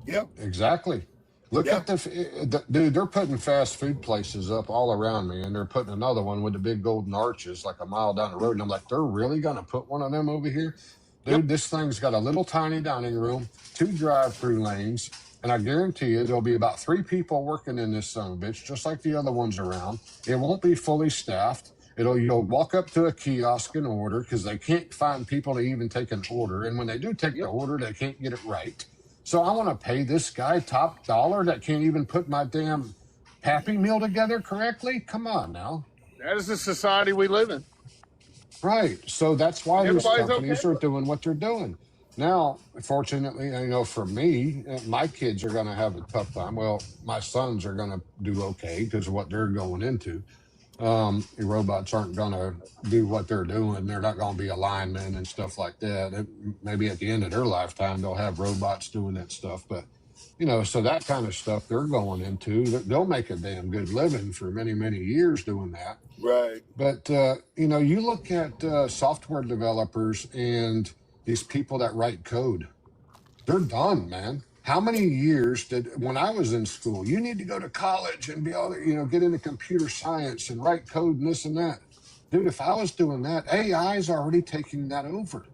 Yep. Exactly. Look Yeah. at dude. They're putting fast food places up all around me, and they're putting another one with the big golden arches like a mile down the road. And I'm like, they're really going to put one of them over here, dude. Yep. This thing's got a little tiny dining room, 2 drive-through lanes, and I guarantee you there'll be about 3 people working in this son of a bitch, just like the other ones around. It won't be fully staffed. You'll walk up to a kiosk and order because they can't find people to even take an order, and when they do take the order, they can't get it right. So I want to pay this guy top dollar that can't even put my damn Happy Meal together correctly? Come on now. That is the society we live in. Right. So that's why these Everybody's companies okay. are doing what they're doing. Now, fortunately, for me, my kids are going to have a tough time. Well, my sons are going to do okay because of what they're going into. The robots aren't going to do what they're doing. They're not going to be a lineman and stuff like that. Maybe at the end of their lifetime, they'll have robots doing that stuff. But, so that kind of stuff they're going into, they'll make a damn good living for many, many years doing that. Right. But, you look at software developers and these people that write code, they're done, man. How many years when I was in school, you need to go to college and be able to, get into computer science and write code and this and that. Dude, if I was doing that, AI is already taking that over.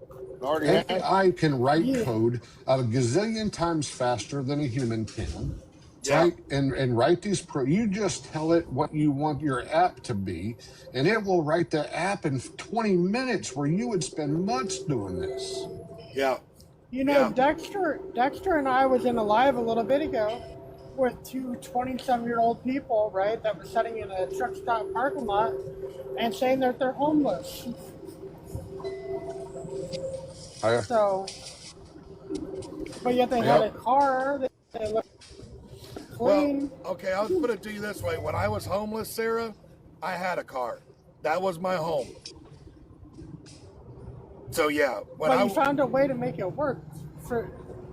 Already had. AI can write code a gazillion times faster than a human can. Yeah. Right? And write these you just tell it what you want your app to be, and it will write the app in 20 minutes where you would spend months doing this. Yeah. Yeah. Yeah. Dexter and I was in a live a little bit ago with 2 27-year-old people, right, that were sitting in a truck stop parking lot and saying that they're homeless. So, but yet they had a car, they looked clean. Well, okay, I'll put it to you this way. When I was homeless, Sarah, I had a car. That was my home. So yeah, but you found a way to make it work.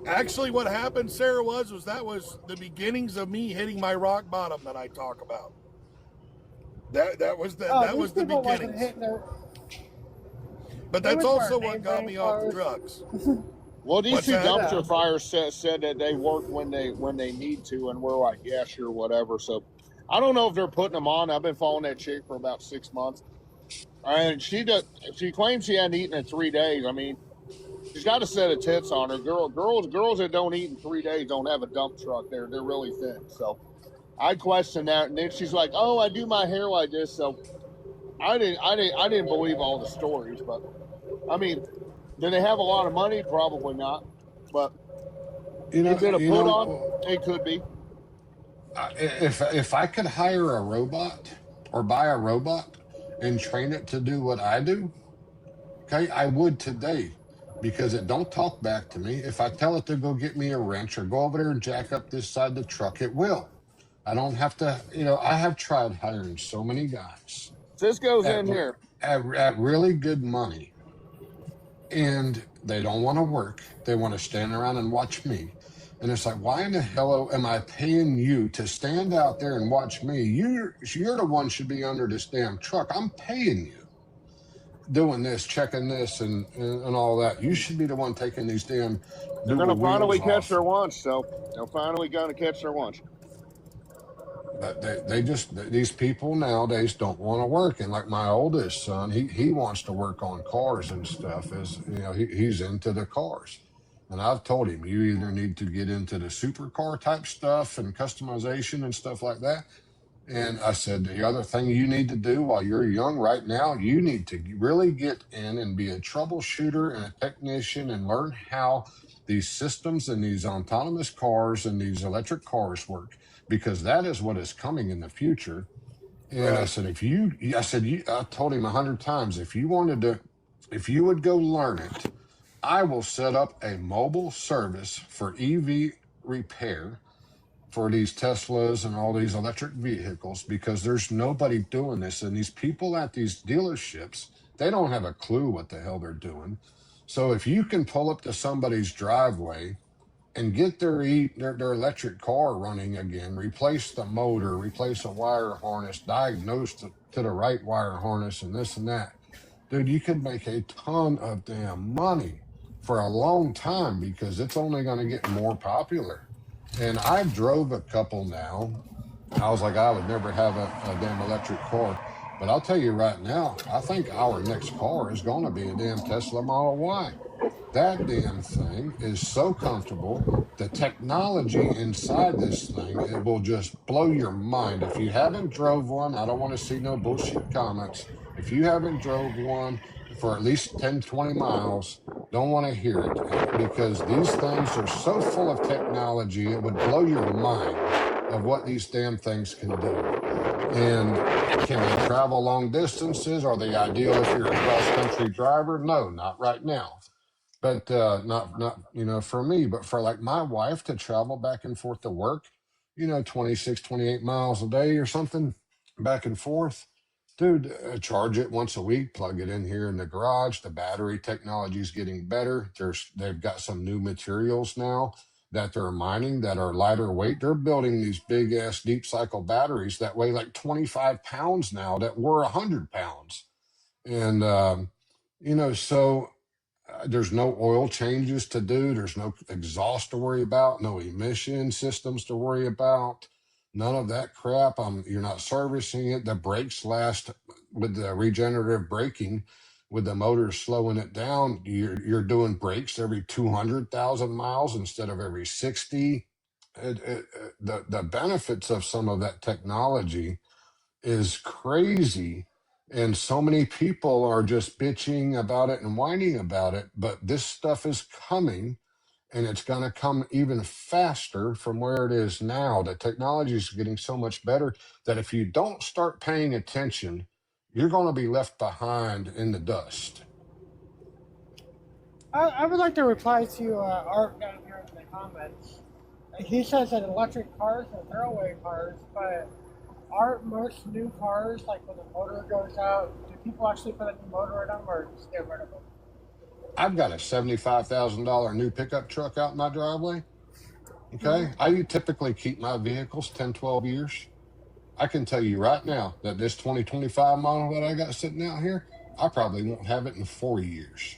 Actually, what happened, Sarah, was that was the beginnings of me hitting my rock bottom that I talk about. That was the beginnings. But that's also what got me off the drugs. Well, these What's 2 that? dumpster fires said that they work when they need to, and we're like, yeah, sure, whatever. So I don't know if they're putting them on. I've been following that chick for about 6 months, and she claims she hadn't eaten in 3 days. I mean, she's got a set of tits on her. Girls that don't eat in 3 days don't have a dump truck. They're really thin. So I question that, and then she's like, "Oh, I do my hair like this." So I didn't believe all the stories, but I mean, do they have a lot of money? Probably not. But is it a put on? It could be. If I could hire a robot or buy a robot and train it to do what I do, okay, I would today, because it don't talk back to me. If I tell it to go get me a wrench or go over there and jack up this side of the truck, it will. I don't have to, I have tried hiring so many guys. Cisco's in here. At really good money. And they don't want to work. They want to stand around and watch me. And it's like, why in the hell am I paying you to stand out there and watch me? You're the one should be under this damn truck. I'm paying you. Doing this, checking this, and all that. You should be the one taking these damn. They're going to finally catch their lunch, so they're finally going to catch their lunch. But these people nowadays don't want to work. And like my oldest son, he wants to work on cars and stuff. He's into the cars. And I've told him, you either need to get into the supercar type stuff and customization and stuff like that. And I said, the other thing you need to do while you're young right now, you need to really get in and be a troubleshooter and a technician and learn how these systems and these autonomous cars and these electric cars work, because that is what is coming in the future. And right. I said, I told him 100 times, if you would go learn it, I will set up a mobile service for EV repair for these Teslas and all these electric vehicles, because there's nobody doing this. And these people at these dealerships, they don't have a clue what the hell they're doing. So if you can pull up to somebody's driveway and get their electric car running again, replace the motor, replace a wire harness, diagnose to the right wire harness and this and that, dude, you could make a ton of damn money for a long time, because it's only going to get more popular. And I've drove a couple now. I was like, I would never have a damn electric car. But I'll tell you right now, I think our next car is going to be a damn Tesla Model Y. That damn thing is so comfortable. The technology inside this thing, it will just blow your mind. If you haven't drove one, I don't want to see no bullshit comments. If you haven't drove one for at least 10, 20 miles, don't want to hear it, because these things are so full of technology, it would blow your mind of what these damn things can do. And can they travel long distances? Are they ideal if you're a cross-country driver? No, not right now. But not for me, but for like my wife to travel back and forth to work, 26, 28 miles a day or something, back and forth. Dude, charge it once a week, plug it in here in the garage. The battery technology is getting better. They've got some new materials now that they're mining that are lighter weight. They're building these big ass deep cycle batteries that weigh like 25 pounds now that were 100 pounds. And, so there's no oil changes to do. There's no exhaust to worry about, no emission systems to worry about. None of that crap. You're not servicing it. The brakes last with the regenerative braking, with the motor slowing it down. You're doing brakes every 200,000 miles instead of every 60. The benefits of some of that technology is crazy. And so many people are just bitching about it and whining about it. But this stuff is coming. And it's going to come even faster from where it is now. The technology is getting so much better that if you don't start paying attention, you're going to be left behind in the dust. I would like to reply to Art down here in the comments. He says that electric cars are throwaway cars, but aren't most new cars, like when the motor goes out, do people actually put a new motor in them or just get rid of them? I've got a $75,000 new pickup truck out in my driveway. Okay. I typically keep my vehicles 10, 12 years. I can tell you right now that this 2025 model that I got sitting out here, I probably won't have it in 4 years.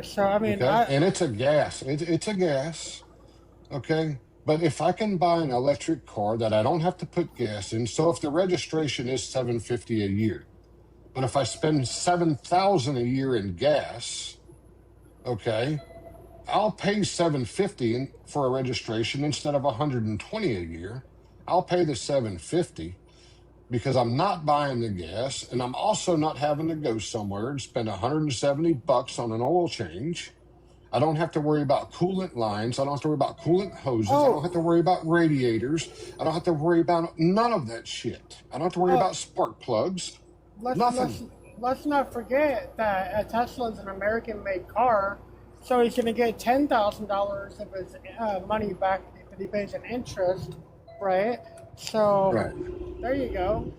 So, I mean, okay? And it's a gas. It's a gas. Okay. But if I can buy an electric car that I don't have to put gas in, so if the registration is $750 a year, but if I spend $7,000 a year in gas, okay, I'll pay $750 for a registration instead of $120 a year. I'll pay the $750 because I'm not buying the gas, and I'm also not having to go somewhere and spend $170 on an oil change. I don't have to worry about coolant lines. I don't have to worry about coolant hoses. I don't have to worry about radiators. I don't have to worry about none of that shit. I don't have to worry about spark plugs. Let's not forget that a Tesla is an American-made car, so he's going to get $10,000 of his money back if he pays an interest, right? So There you go.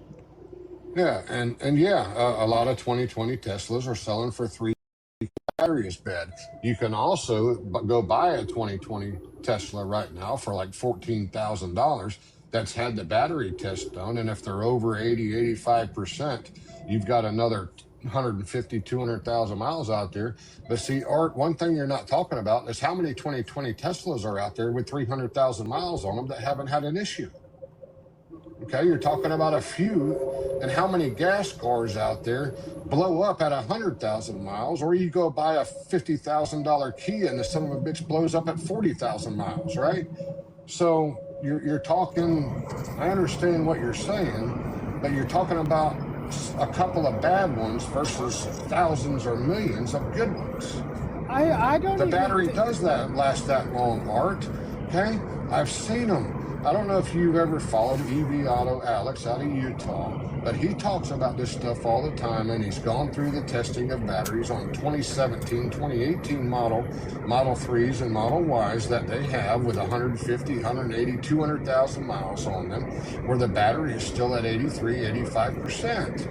Yeah, and a lot of 2020 Teslas are selling for $3. Battery is bad. You can also go buy a 2020 Tesla right now for like $14,000 that's had the battery test done, and if they're over 80, 85%, you've got another 150, 200,000 miles out there. But see, Art, one thing you're not talking about is how many 2020 Teslas are out there with 300,000 miles on them that haven't had an issue. Okay, you're talking about a few, and how many gas cars out there blow up at 100,000 miles, or you go buy a $50,000 Kia and the son of a bitch blows up at 40,000 miles, right? So you're talking, I understand what you're saying, but you're talking about a couple of bad ones versus thousands or millions of good ones. I don't. The battery does that last that long, Art. Okay, I've seen them. I don't know if you've ever followed EV Auto Alex out of Utah, but he talks about this stuff all the time, and he's gone through the testing of batteries on 2017, 2018 Model 3s and Model Ys that they have with 150, 180, 200,000 miles on them, where the battery is still at 83, 85%.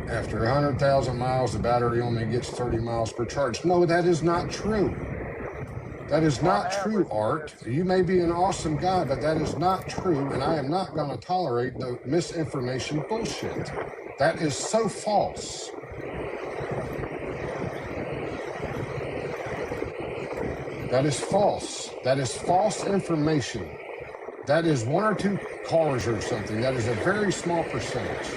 After 100,000 miles, the battery only gets 30 miles per charge. No, that is not true. That is not true, Art. You may be an awesome guy, but that is not true, and I am not going to tolerate the misinformation bullshit. That is so false. That is false. That is false information. That is 1 or 2 cars or something. That is a very small percentage.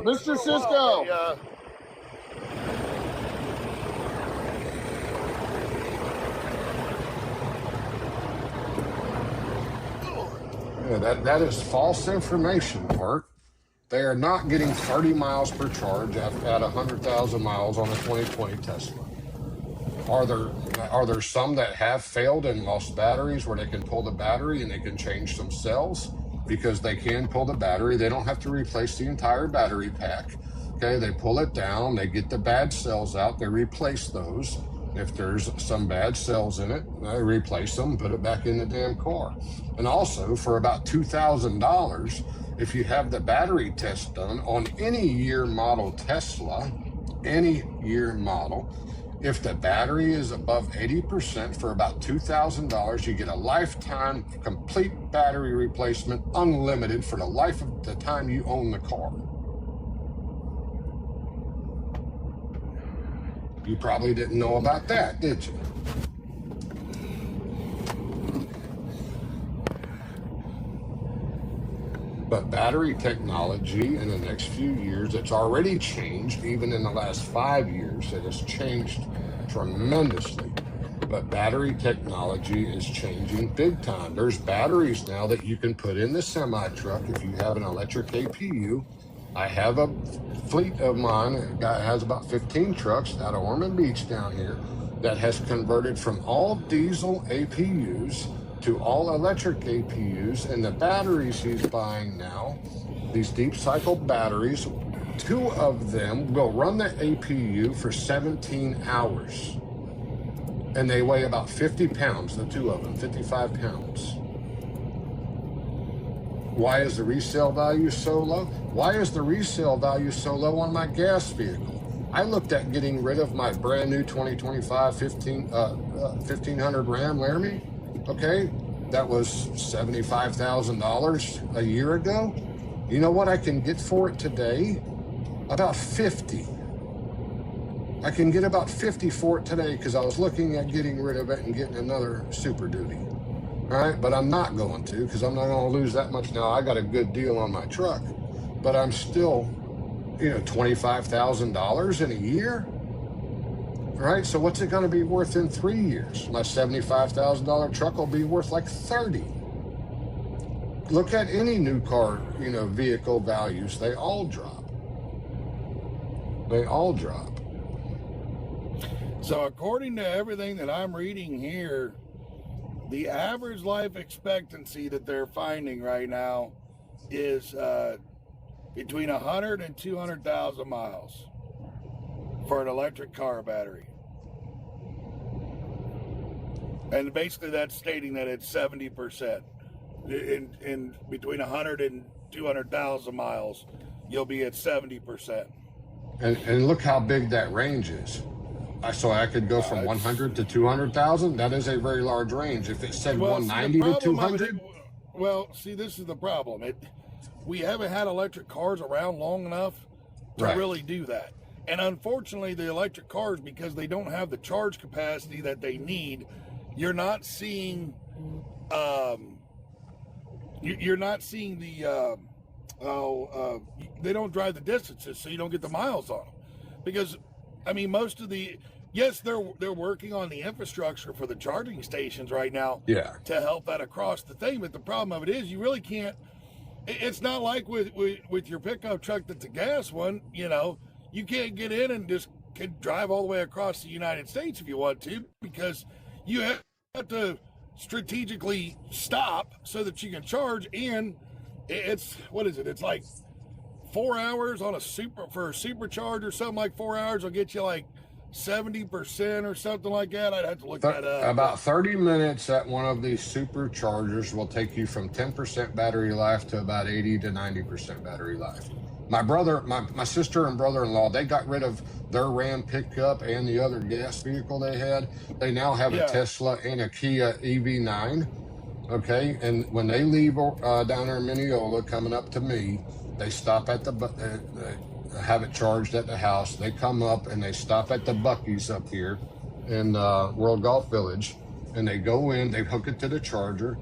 Mr. Cisco. Yeah, that is false information, Art. They are not getting 30 miles per charge at 100,000 miles on a 2020 Tesla. Are there some that have failed and lost batteries where they can pull the battery and they can change some cells? Because they can pull the battery. They don't have to replace the entire battery pack. Okay, they pull it down, they get the bad cells out, they replace those. If there's some bad cells in it, they replace them, put it back in the damn car. And also, for about $2,000, if you have the battery test done on any year model Tesla, any year model, if the battery is above 80% for about $2,000, you get a lifetime complete battery replacement, unlimited for the life of the time you own the car. You probably didn't know about that, did you? But battery technology in the next few years, it's already changed. Even in the last 5 years, it has changed tremendously. But battery technology is changing big time. There's batteries now that you can put in the semi-truck if you have an electric APU. I have a fleet of mine that has about 15 trucks out of Ormond Beach down here that has converted from all diesel APUs to all electric APUs, and the batteries he's buying now, these deep cycle batteries, 2 of them will run the APU for 17 hours. And they weigh about 50 pounds, the 2 of them, 55 pounds. Why is the resale value so low? Why is the resale value so low on my gas vehicle? I looked at getting rid of my brand new 2025 1500 Ram Laramie. Okay, that was $75,000 a year ago. You know what I can get for it today? About 50. I can get about 50 for it today because I was looking at getting rid of it and getting another Super Duty. All right, but I'm not going to because I'm not going to lose that much now. I got a good deal on my truck, but I'm still, $25,000 in a year. All right, so what's it going to be worth in 3 years? My $75,000 truck will be worth like 30. Look at any new car, vehicle values. They all drop. They all drop. So according to everything that I'm reading here, the average life expectancy that they're finding right now is between 100 and 200,000 miles for an electric car battery. And basically that's stating that it's 70%. In between 100 and 200,000 miles, you'll be at 70%. And look how big that range is. So I could go from 100 to 200,000. That is a very large range. If it said 190 to 200. Well, see, this is the problem. We haven't had electric cars around long enough to really do that. And unfortunately, the electric cars, because they don't have the charge capacity that they need, you're not seeing you're not seeing the they don't drive the distances, so you don't get the miles on them. Because most of the they're working on the infrastructure for the charging stations right now to help that across the thing. But the problem of it is you really can't. It's not like with your pickup truck that's a gas one. You can't get in and just could drive all the way across the United States if you want to, because you have to strategically stop so that you can charge. And it's, what is it? It's like 4 hours on a supercharge or something, like 4 hours will get you like 70% or something like that. I'd have to look that up. About 30 minutes at one of these superchargers will take you from 10% battery life to about 80 to 90% battery life. My sister and brother-in-law, they got rid of their Ram pickup and the other gas vehicle they had. They now have a Tesla and a Kia EV9. Okay, and when they leave down there in Mineola coming up to me, they stop at have it charged at the house. They come up and they stop at the Buc-ee's up here in World Golf Village, and they go in, they hook it to the charger,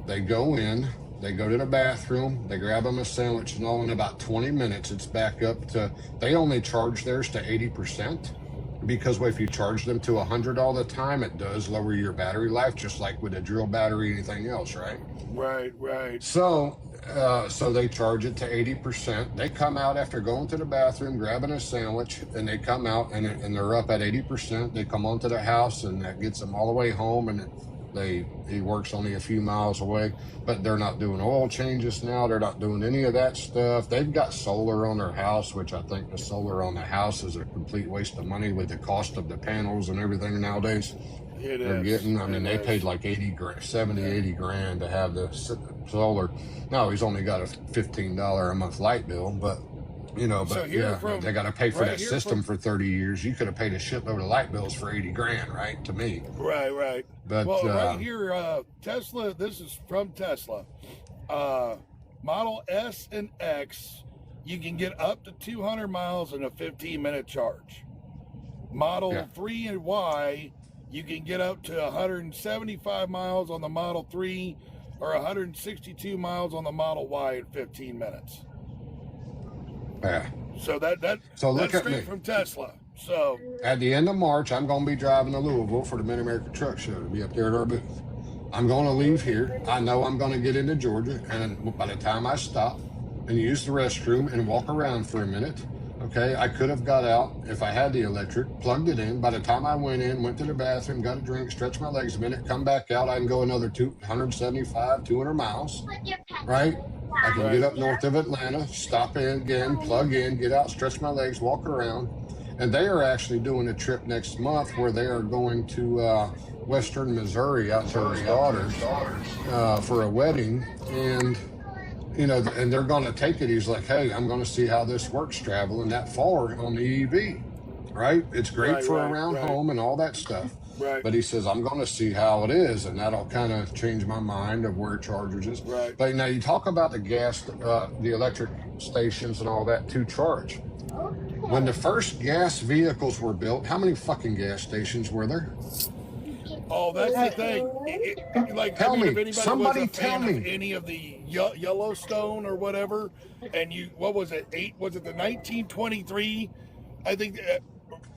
they go in, they go to the bathroom, they grab them a sandwich, and all in about 20 minutes it's back up to, they only charge theirs to 80%, because if you charge them to 100 all the time, it does lower your battery life, just like with a drill battery or anything else, right? Right. So they charge it to 80%. They come out after going to the bathroom, grabbing a sandwich, and they come out and they're up at 80%. They come onto the house, and that gets them all the way home, and he works only a few miles away, but they're not doing oil changes now. They're not doing any of that stuff. They've got solar on their house, which I think the solar on the house is a complete waste of money with the cost of the panels and everything nowadays. They're getting, I mean, they paid like 80 grand to have the solar. Now he's only got a $15 a month light bill, but you know, but they got to pay for that system for 30 years. You could have paid a shitload of light bills for 80 grand, right? To me. Right. But right here, Tesla, this is from Tesla. Model S and X, you can get up to 200 miles in a 15-minute charge. Model 3 and Y, you can get up to 175 miles on the Model 3 or 162 miles on the Model Y in 15 minutes. Yeah. So look that's at straight me. from Tesla. So at the end of March, I'm going to be driving to Louisville for the Mid-America Truck Show to be up there at our booth. I'm going to leave here. I know I'm going to get into Georgia, and by the time I stop and use the restroom and walk around for a minute, okay, I could have got out if I had the electric, plugged it in. By the time I went to the bathroom, got a drink, stretched my legs a minute, come back out, I can go another 275, 200 miles, right? I can get up north of Atlanta, stop in again, plug in, get out, stretch my legs, walk around. And they are actually doing a trip next month where they are going to Western Missouri out to his daughter's for a wedding. And, you know, and they're going to take it. He's like, hey, I'm going to see how this works traveling that far on the EV, right? It's great for around home and all that stuff. Right. But he says, I'm going to see how it is, and that'll kind of change my mind of where chargers is. Right. But now you talk about the gas, the electric stations and all that to charge. When the first gas vehicles were built, how many fucking gas stations were there? Oh, that's the thing. Like, tell me. If anybody Somebody was a fan tell me. of any of the Yellowstone or whatever, and what was it? Was it the 1923? I think.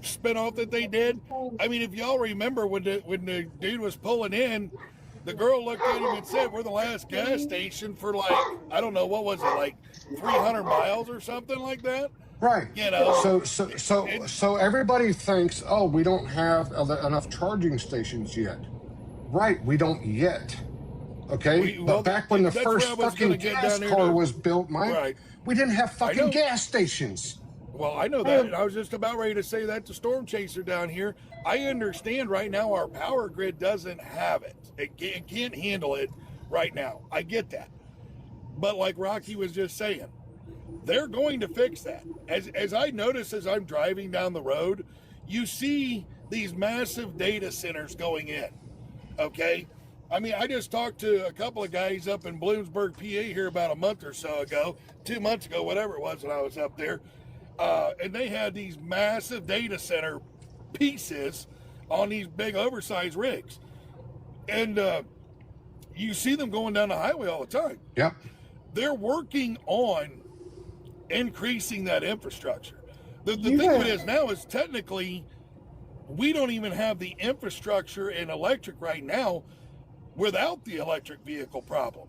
Spinoff that they did. I mean, if y'all remember when the dude was pulling in, the girl looked at him and said, "We're the last gas station for like, I don't know, what was it, like 300 miles or something like that." Right. You know. So everybody thinks, oh, we don't have enough charging stations yet. Right. We don't yet. Okay. But back when the first fucking gas car was built, Mike, we didn't have fucking gas stations. Well, I know that. I was just about ready to say that to Storm Chaser down here. I understand right now our power grid doesn't have it. It can't handle it right now. I get that. But like Rocky was just saying, they're going to fix that. As I notice as I'm driving down the road, you see these massive data centers going in. Okay? I mean, I just talked to a couple of guys up in Bloomsburg, PA here about a month or so ago, 2 months ago, whatever it was when I was up there. And they had these massive data center pieces on these big oversized rigs. And you see them going down the highway all the time. Yep. They're working on increasing that infrastructure. The thing of it is now is technically we don't even have the infrastructure in electric right now without the electric vehicle problem.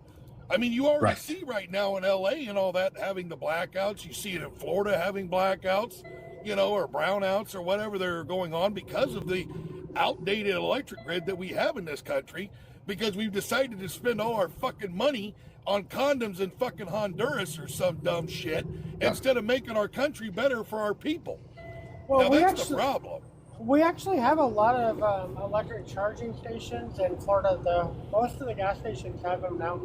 I mean, you already see right now in LA and all that having the blackouts. You see it in Florida having blackouts. or brownouts or whatever that are going on because of the outdated electric grid that we have in this country, because we've decided to spend all our fucking money on condoms in fucking Honduras or some dumb shit instead of making our country better for our people. Well, Now, that's the problem. We actually have a lot of electric charging stations in Florida. Most of the gas stations have them now.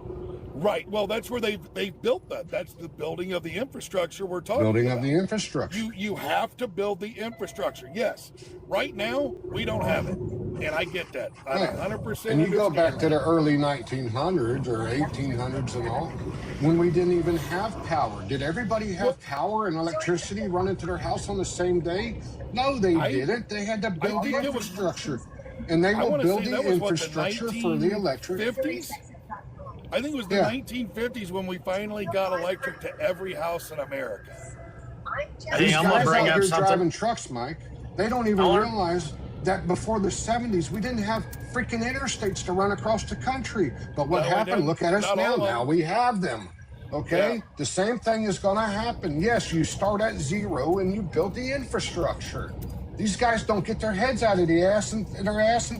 Right. Well, that's where they've built that. That's the building of the infrastructure we're talking Building about. of the infrastructure. You have to build the infrastructure. Yes. Right now, we don't have it. And I get that. I 100% And you go back understand to that. the early 1900s or 1800s and all, when we didn't even have power. Did everybody have power and electricity running to their house on the same day? No, they didn't. They had to build the think it was- infrastructure. And they I were wanna say building that was, what, the infrastructure for the electric. 1950s? I think it was the Yeah. 1950s when we finally got electric to every house in America. Hey, These I'm gonna guys bring out up here something. driving trucks, Mike, they don't even realize that before the 70s, we didn't have freaking interstates to run across the country. But what No, we happened? didn't. Look at us Not now. all of Now them. we have them. Okay? Yeah. The same thing is going to happen. Yes, you start at zero and you build the infrastructure. These guys don't get their heads out of their ass and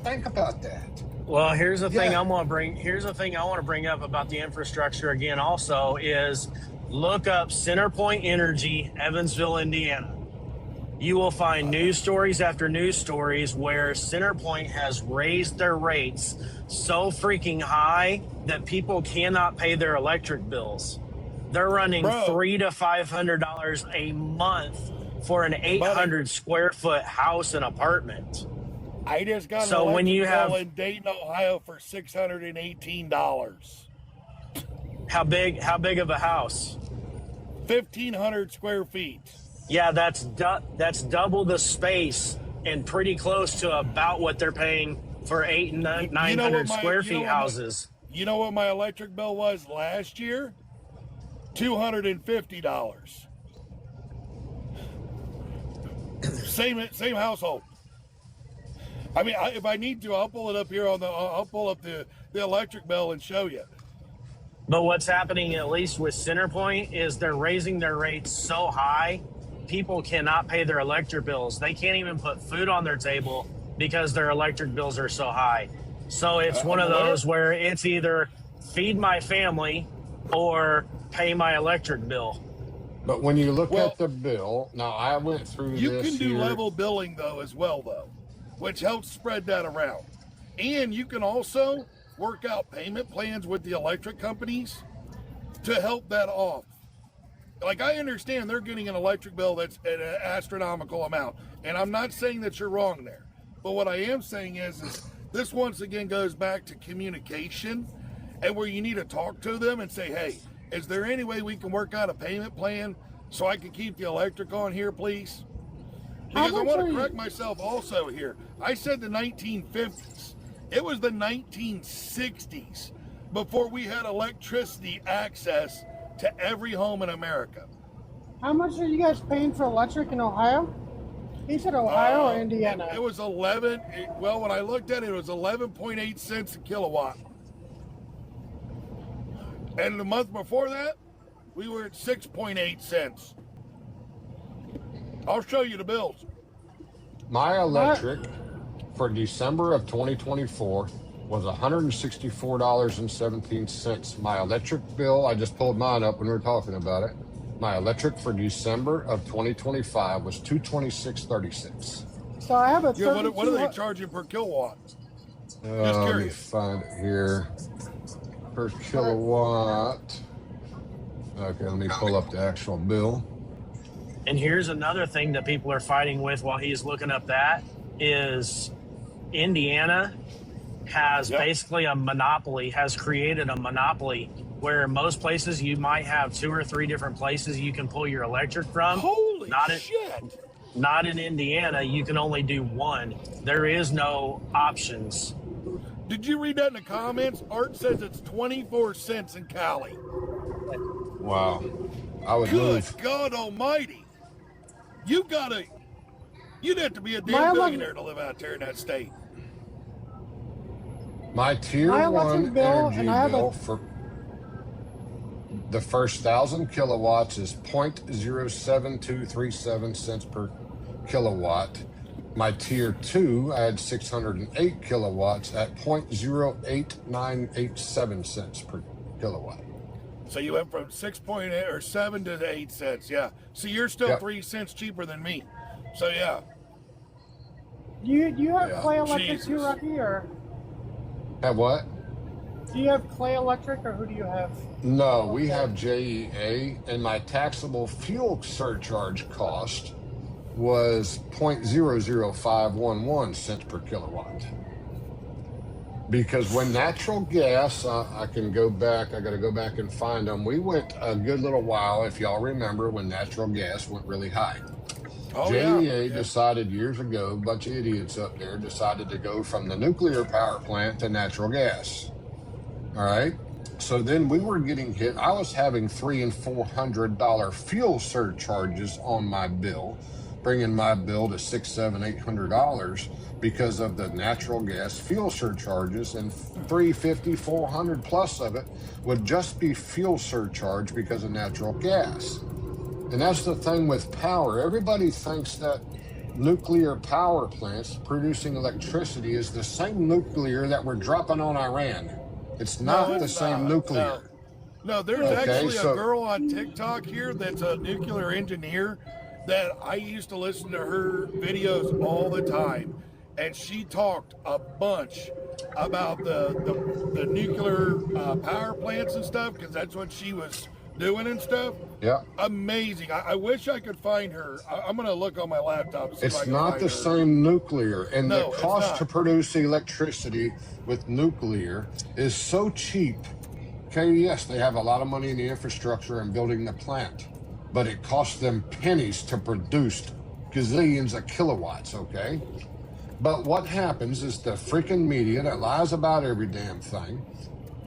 think about that. Well, here's the thing Yeah. Here's the thing I want to bring up about the infrastructure again. Also, is look up CenterPoint Energy, Evansville, Indiana. You will find news stories after news stories where CenterPoint has raised their rates so freaking high that people cannot pay their electric bills. They're running Bro. $300 to $500 a month for an 800 square foot house and apartment. I just got an So when you electric bill have- in Dayton, Ohio for $618. How big of a house? 1,500 square feet. Yeah, that's double the space and pretty close to about what they're paying for 800 and 900 square feet houses. You know what my electric bill was last year? $250. Same household. I mean, if I need to, I'll pull it up here I'll pull up the electric bill and show you. But what's happening, at least with CenterPoint, is they're raising their rates so high, people cannot pay their electric bills. They can't even put food on their table because their electric bills are so high. So it's one of those where it's either feed my family or pay my electric bill. But when you look Well- at the bill, now I went through You this can do here. level billing though as well though, which helps spread that around. And you can also work out payment plans with the electric companies to help that off. Like, I understand they're getting an electric bill that's at an astronomical amount, and I'm not saying that you're wrong there. But what I am saying is this once again goes back to communication, and where you need to talk to them and say, hey, is there any way we can work out a payment plan so I can keep the electric on here, please? Because I want to correct myself also here. I said the 1950s. It was the 1960s before we had electricity access to every home in America. How much are you guys paying for electric in Ohio? He said Ohio or Indiana? It was 11. Well, when I looked at it, it was 11.8 cents a kilowatt. And the month before that, we were at 6.8 cents. I'll show you the bills. My electric for December of 2024 was $164.17. My electric bill, I just pulled mine up when we were talking about it. My electric for December of 2025 was $226.36. So I have a Yeah, what are they 32 charging per kilowatt? Let me curious. find it here. Per kilowatt. Okay, let me pull up the actual bill. And here's another thing that people are fighting with while he's looking up that is Indiana has basically has created a monopoly where most places you might have 2 or 3 different places you can pull your electric from. Holy Not shit! Not in Indiana, you can only do one. There is no options. Did you read that in the comments? Art says it's 24 cents in Cali. Wow. I would Good move. God Almighty! You'd have to be a My damn elec- billionaire to live out there in that state. My tier My 1 electric bill, energy and I have bill a- for the first 1,000 kilowatts is 0.07237 cents per kilowatt. My tier 2, I had 608 kilowatts at 0.08987 cents per kilowatt. So you went from 6.8 or 7 to 8 cents. Yeah. So you're still Yep. 3 cents cheaper than me. So yeah. Do you have Yeah. Clay Electric too, Jesus. Rocky, or At what? do you have Clay Electric, or who do you have? No, we have JEA, and my taxable fuel surcharge cost was 0.00511 cents per kilowatt. Because when natural gas, I can go back, I got to go back and find them. We went a good little while, if y'all remember, when natural gas went really high. Oh JEA yeah. decided years ago, a bunch of idiots up there decided to go from the nuclear power plant to natural gas. All right. So then we were getting hit. I was having $300 and $400 fuel surcharges on my bill, bringing my bill to $600, $700, $800 because of the natural gas fuel surcharges, and $350, $400 plus of it would just be fuel surcharge because of natural gas. And that's the thing with power. Everybody thinks that nuclear power plants producing electricity is the same nuclear that we're dropping on Iran. It's not No, the it's same not. nuclear. No, there's Okay, actually so- a girl on TikTok here that's a nuclear engineer that I used to listen to her videos all the time. And she talked a bunch about the nuclear power plants and stuff, because that's what she was doing and stuff. Yeah. Amazing. I wish I could find her. I'm going to look on my laptop. See if I It's can not find the her. same nuclear. And No, the it's cost not. to produce electricity with nuclear is so cheap. Okay, yes, they have a lot of money in the infrastructure and building the plant, but it costs them pennies to produce gazillions of kilowatts, okay? But what happens is the freaking media that lies about every damn thing,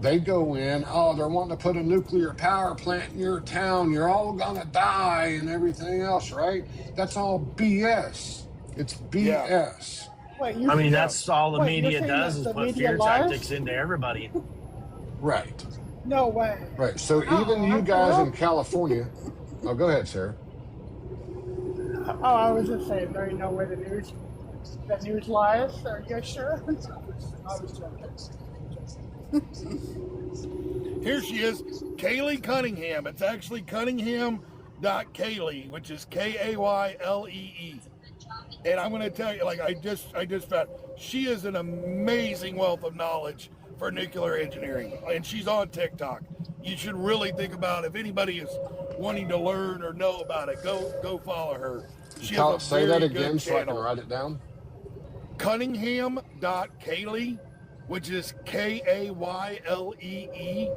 they go in, oh, they're wanting to put a nuclear power plant in your town, you're all gonna die and everything else, right? That's all BS. It's BS. Wait, you I mean, that's all the Wait, you're media saying does that is the put media fear lies? tactics into everybody. Right, No way. right. So Oh, even you I'm guys wrong. in California, oh, go ahead, Sarah. Oh, I was just saying, there ain't no way the news lies. Are you sure? I was joking. Here she is, Kaylee Cunningham. It's actually Cunningham.Kaylee, which is Kaylee. And I'm going to tell you, like I just found, she is an amazing wealth of knowledge for nuclear engineering, and she's on TikTok. You should really think about, if anybody is wanting to learn or know about it, go follow her. She has a Say that very good again so I can channel. write it down. Cunningham.Kaylee, which is Kaylee.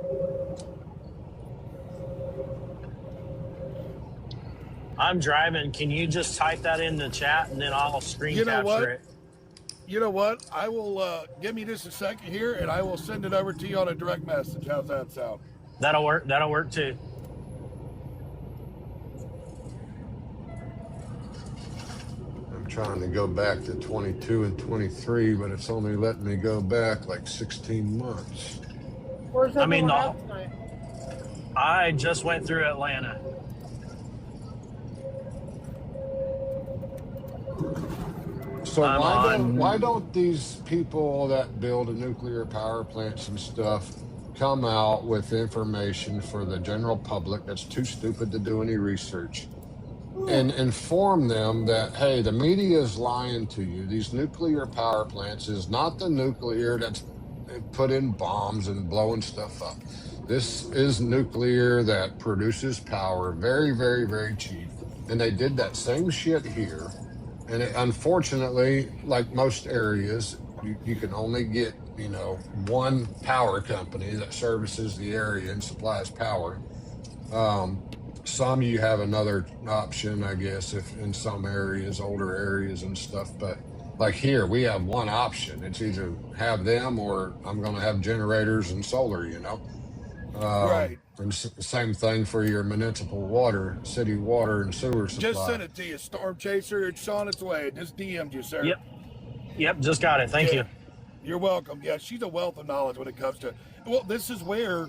I'm driving. Can you just type that in the chat and then I'll screen You know capture what? it? You know what? I will give me just a second here, and I will send it over to you on a direct message. How's that sound? That'll work. That'll work too. I'm trying to go back to 22 and 23, but it's only letting me go back like 16 months. Where's I mean, everyone the- at tonight? I just went through Atlanta. So I'm on- why don't these people that build nuclear power plants and stuff come out with information for the general public that's too stupid to do any research, and inform them that, hey, the media is lying to you. These nuclear power plants is not the nuclear that's put in bombs and blowing stuff up. This is nuclear that produces power very, very, very cheap. And they did that same shit here. And unfortunately, like most areas, you can only get, one power company that services the area and supplies power. Some you have another option, I guess, if in some areas, older areas and stuff. But like here, we have one option. It's either have them or I'm going to have generators and solar, Right. And same thing for your municipal water, city water and sewer supply. Just sent it to you, Storm Chaser. It's on its way. It just DM'd you, sir. Yep, just got it. Thank Yeah. you. You're welcome. Yeah, she's a wealth of knowledge when it comes to. Well, this is where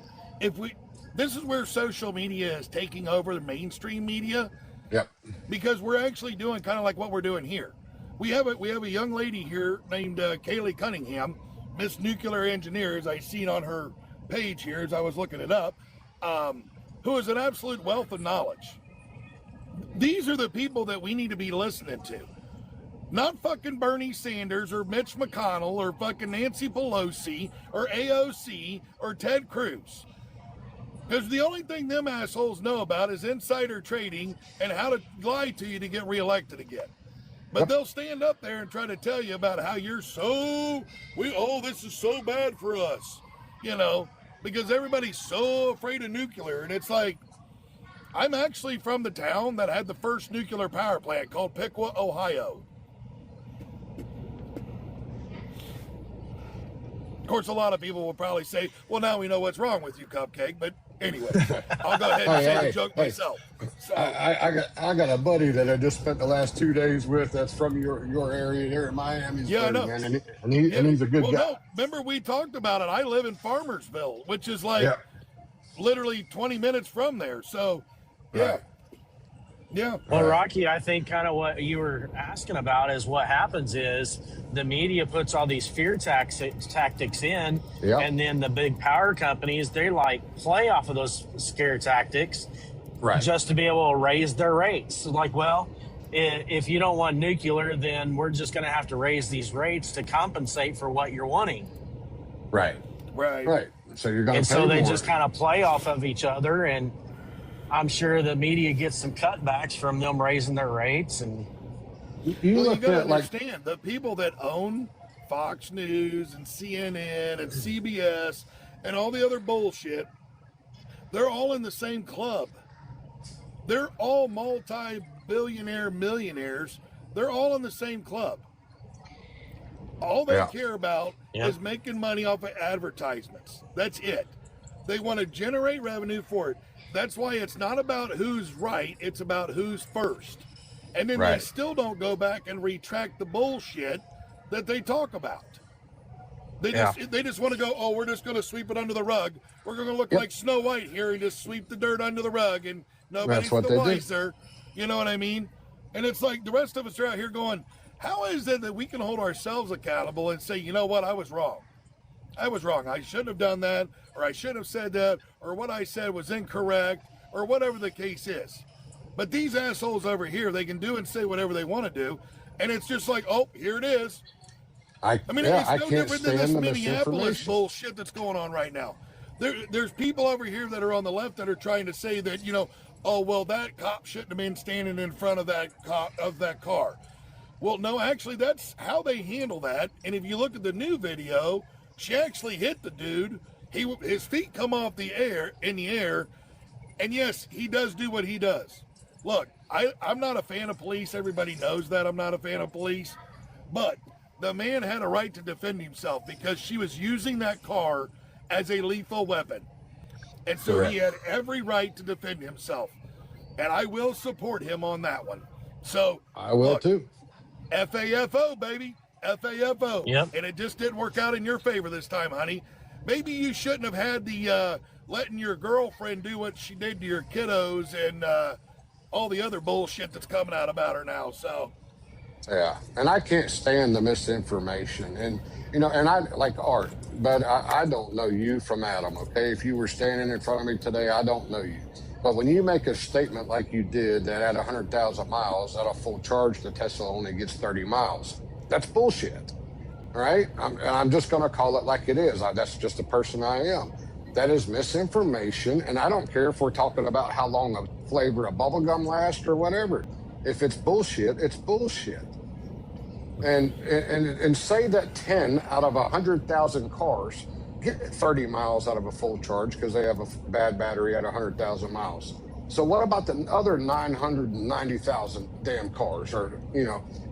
social media is taking over the mainstream media, Yep. Because we're actually doing kind of like what we're doing here. We have a young lady here named Kaylee Cunningham, Miss Nuclear Engineer, as I seen on her page here as I was looking it up, who is an absolute wealth of knowledge. These are the people that we need to be listening to. Not fucking Bernie Sanders or Mitch McConnell or fucking Nancy Pelosi or AOC or Ted Cruz. Because the only thing them assholes know about is insider trading and how to lie to you to get reelected again. But they'll stand up there and try to tell you about how you're this is so bad for us, because everybody's so afraid of nuclear. And it's like, I'm actually from the town that had the first nuclear power plant called Piqua, Ohio. Of course, a lot of people will probably say, well, now we know what's wrong with you, Cupcake. But anyway, I'll go ahead and say the joke myself. So, I got a buddy that I just spent the last 2 days with that's from your area there in Miami. Yeah, I know. Man, and he's a good guy. No, remember we talked about it. I live in Farmersville, which is like literally 20 minutes from there. So, yeah. Right. Yeah. Well, Rocky, I think kind of what you were asking about is what happens is the media puts all these fear tactics in, and then the big power companies, they play off of those scare tactics just to be able to raise their rates. Like, well, if you don't want nuclear, then we're just going to have to raise these rates to compensate for what you're wanting. Right. So you're going to pay so they more. just kind of play off of each other, and I'm sure the media gets some cutbacks from them raising their rates. And you got to understand, the people that own Fox News and CNN and CBS and all the other bullshit, they're all in the same club. They're all multi-billionaire millionaires. They're all in the same club. All they care about is making money off of advertisements. That's it. They want to generate revenue for it. That's why it's not about who's right, it's about who's first. And then they still don't go back and retract the bullshit that they talk about. They just want to go, we're just going to sweep it under the rug. We're going to look like Snow White here and just sweep the dirt under the rug, and nobody's the wiser. You know what I mean? And it's like the rest of us are out here going, how is it that we can hold ourselves accountable and say, you know what, I was wrong. I shouldn't have done that, or I should have said that, or what I said was incorrect, or whatever the case is. But these assholes over here, they can do and say whatever they want to do, and it's just like, here it is. I mean, it's no different than this Minneapolis bullshit that's going on right now. There's people over here that are on the left that are trying to say that, that cop shouldn't have been standing in front of that car. Well, no, actually, that's how they handle that. And if you look at the new video, she actually hit the dude. His feet come off in the air, and yes, he does do what he does. Look, I'm not a fan of police. Everybody knows that I'm not a fan of police. But the man had a right to defend himself because she was using that car as a lethal weapon. And so he had every right to defend himself. And I will support him on that one. So I will too. FAFO, baby. FAFO. Yep. And it just didn't work out in your favor this time, honey. Maybe you shouldn't have had the letting your girlfriend do what she did to your kiddos and all the other bullshit that's coming out about her now. So yeah, and I can't stand the misinformation, and and I like Art, but I don't know you from Adam. Okay, if you were standing in front of me today, I don't know you. But when you make a statement like you did that at 100,000 miles at a full charge, the Tesla only gets 30 miles. That's bullshit, right? I'm just going to call it like it is. That's just the person I am. That is misinformation, and I don't care if we're talking about how long a flavor of bubblegum lasts or whatever. If it's bullshit, it's bullshit. And say that 10 out of 100,000 cars get 30 miles out of a full charge because they have a bad battery at 100,000 miles. So what about the other 990,000 damn cars, or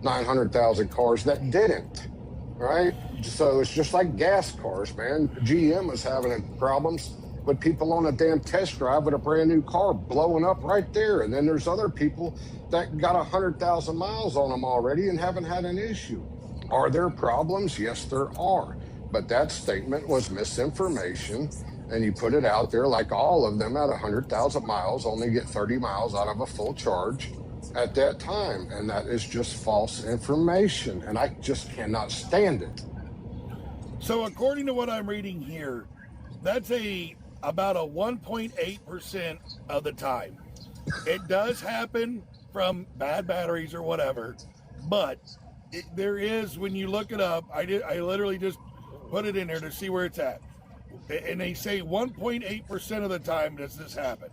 900,000 cars that didn't, right? So it's just like gas cars, man. GM is having problems with people on a damn test drive with a brand new car blowing up right there, and then there's other people that got 100,000 miles on them already and haven't had an issue. Are there problems? Yes, there are. But that statement was misinformation, and you put it out there like all of them at 100,000 miles only get 30 miles out of a full charge. at that time, and that is just false information, and I just cannot stand it. So according to what I'm reading here, that's about a 1.8% of the time. It does happen from bad batteries or whatever, but there is, when you look it up, I literally just put it in there to see where it's at, and they say 1.8% of the time does this happen.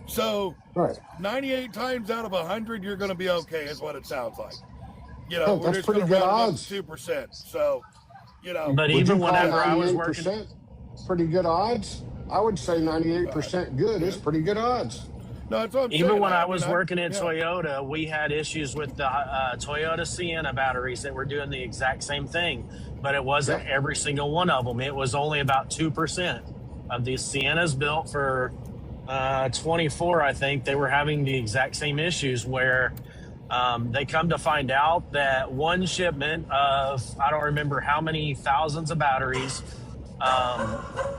So Right. 98 times out of 100, you're going to be okay, is what it sounds like. You know, Oh, we're that's just pretty going to good round it up odds. to 2%. So, you know, But Would even you call whenever I was working, 98% pretty good odds? I would say 98% good is pretty good odds. no, that's what I'm even saying. when I mean, was working at yeah. Toyota, we had issues with the Toyota Sienna batteries that were doing the exact same thing, but it wasn't Yeah. every single one of them. It was only about 2% of these Siennas built for 24. I think they were having the exact same issues where they come to find out that one shipment of, I don't remember how many thousands of batteries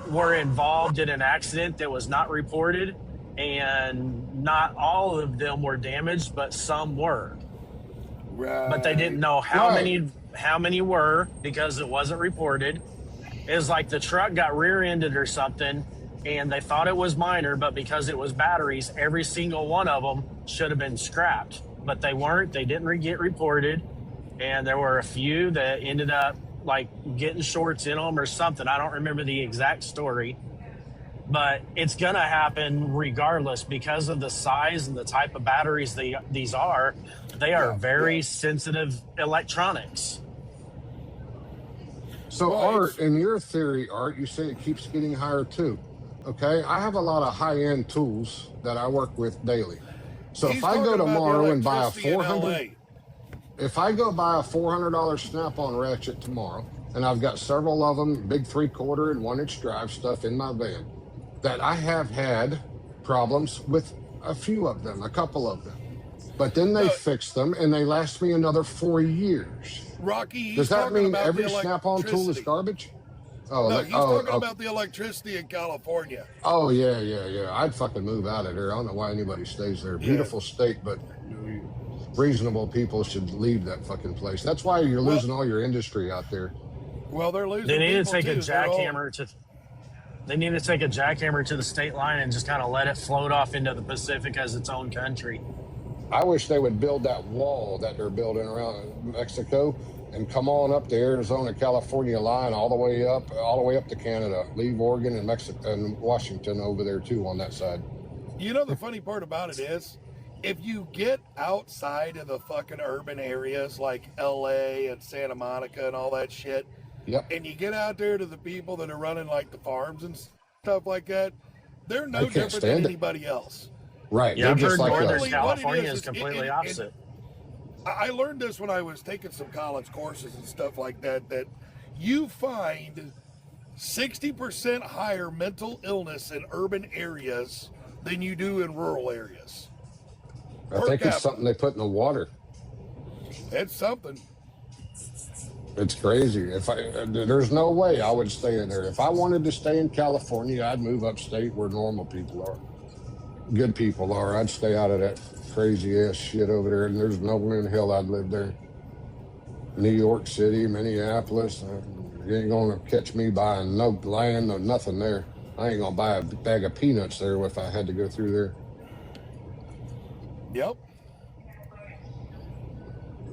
were involved in an accident that was not reported, and not all of them were damaged, but some were. Right. But they didn't know how Right. many were because it wasn't reported. It was like the truck got rear-ended or something, and they thought it was minor, but because it was batteries, every single one of them should have been scrapped. But they weren't. They didn't get reported, and there were a few that ended up like getting shorts in them or something. I don't remember the exact story, but it's gonna happen regardless because of the size and the type of batteries these are. They are very sensitive electronics. So, Well, Art, in your theory, Art, you say it keeps getting higher too. Okay, I have a lot of high-end tools that I work with daily. So He's if I go talking about the tomorrow and buy a electricity in 400, LA. if I go buy a $400 Snap-on ratchet tomorrow, and I've got several of them, big 3/4 and 1-inch drive stuff in my van, that I have had problems with a few of them, a couple of them, but then they No. fix them and they last me another 4 years. Rocky, he's Does that talking mean about every the Snap-on tool is electricity. garbage? Oh, No, like, he's oh, talking about the electricity in California. oh, yeah. I'd fucking move out of there. I don't know why anybody stays there. Beautiful state, but reasonable people should leave that fucking place. That's why you're losing all your industry out there. Well, they're losing. They need to people take a too. They're all- jackhammer to. They need to take a jackhammer to the state line and just kind of let it float off into the Pacific as its own country. I wish they would build that wall that they're building around Mexico and come on up the Arizona, California line all the way up to Canada. Leave Oregon and Mexico and Washington over there too on that side. You know, the funny part about it is, if you get outside of the fucking urban areas like LA and Santa Monica and all that shit, Yep. and you get out there to the people that are running like the farms and stuff like that, they're no I can't different than stand it. anybody else. Right. Yeah, They're I've just heard like Northern us. What it California is, is completely it- opposite. I learned this when I was taking some college courses and stuff like that, that you find 60% higher mental illness in urban areas than you do in rural areas. I Per think capita. it's something they put in the water. It's something. It's crazy. There's no way I would stay in there. If I wanted to stay in California, I'd move upstate where normal people are, good people are. I'd stay out of that crazy ass shit over there. And there's no way in hell I'd live there. New York City, Minneapolis. You ain't gonna catch me buying no land or nothing there. I ain't gonna buy a bag of peanuts there if I had to go through there. Yep.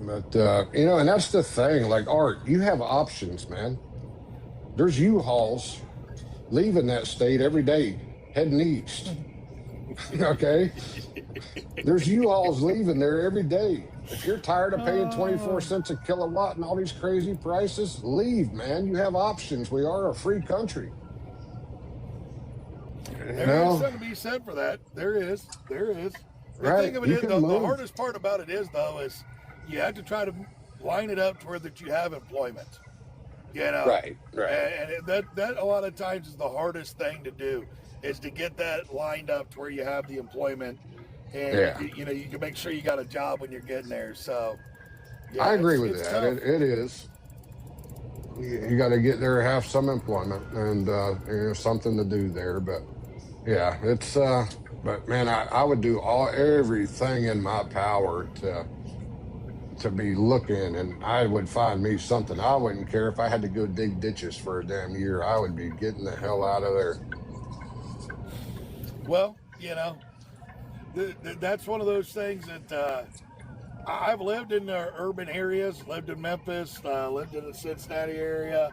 But and that's the thing. Like, Art, you have options, man. There's U-Hauls leaving that state every day, heading east. Okay? There's U-Hauls leaving there every day. If you're tired of paying 24 cents a kilowatt and all these crazy prices, leave, man. You have options. We are a free country. There is something to be said for that. There is. The Right. thing of it You is, can the move. hardest part about it is, though, is you have to try to line it up to where that you have employment. You know? Right. And that a lot of times is the hardest thing to do, is to get that lined up to where you have the employment, and you can make sure you got a job when you're getting there. So yeah, I agree with it's that. tough. It is. You got to get there, have some employment, and something to do there. But Yeah, it's but man, I would do everything in my power to be looking, and I would find me something. I wouldn't care if I had to go dig ditches for a damn year. I would be getting the hell out of there. Well, that's one of those things that I've lived in urban areas, lived in Memphis, lived in the Cincinnati area.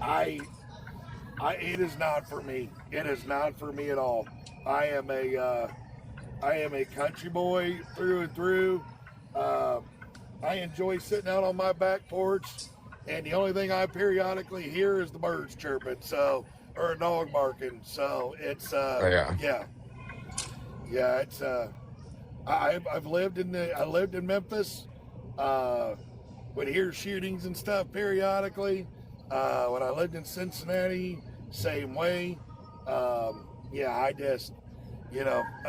I it is not for me. It is not for me at all. I am a country boy through and through. I enjoy sitting out on my back porch, and the only thing I periodically hear is the birds chirping, or a dog barking. So it's it's I've lived in Memphis. Would hear shootings and stuff periodically. When I lived in Cincinnati, same way. I just,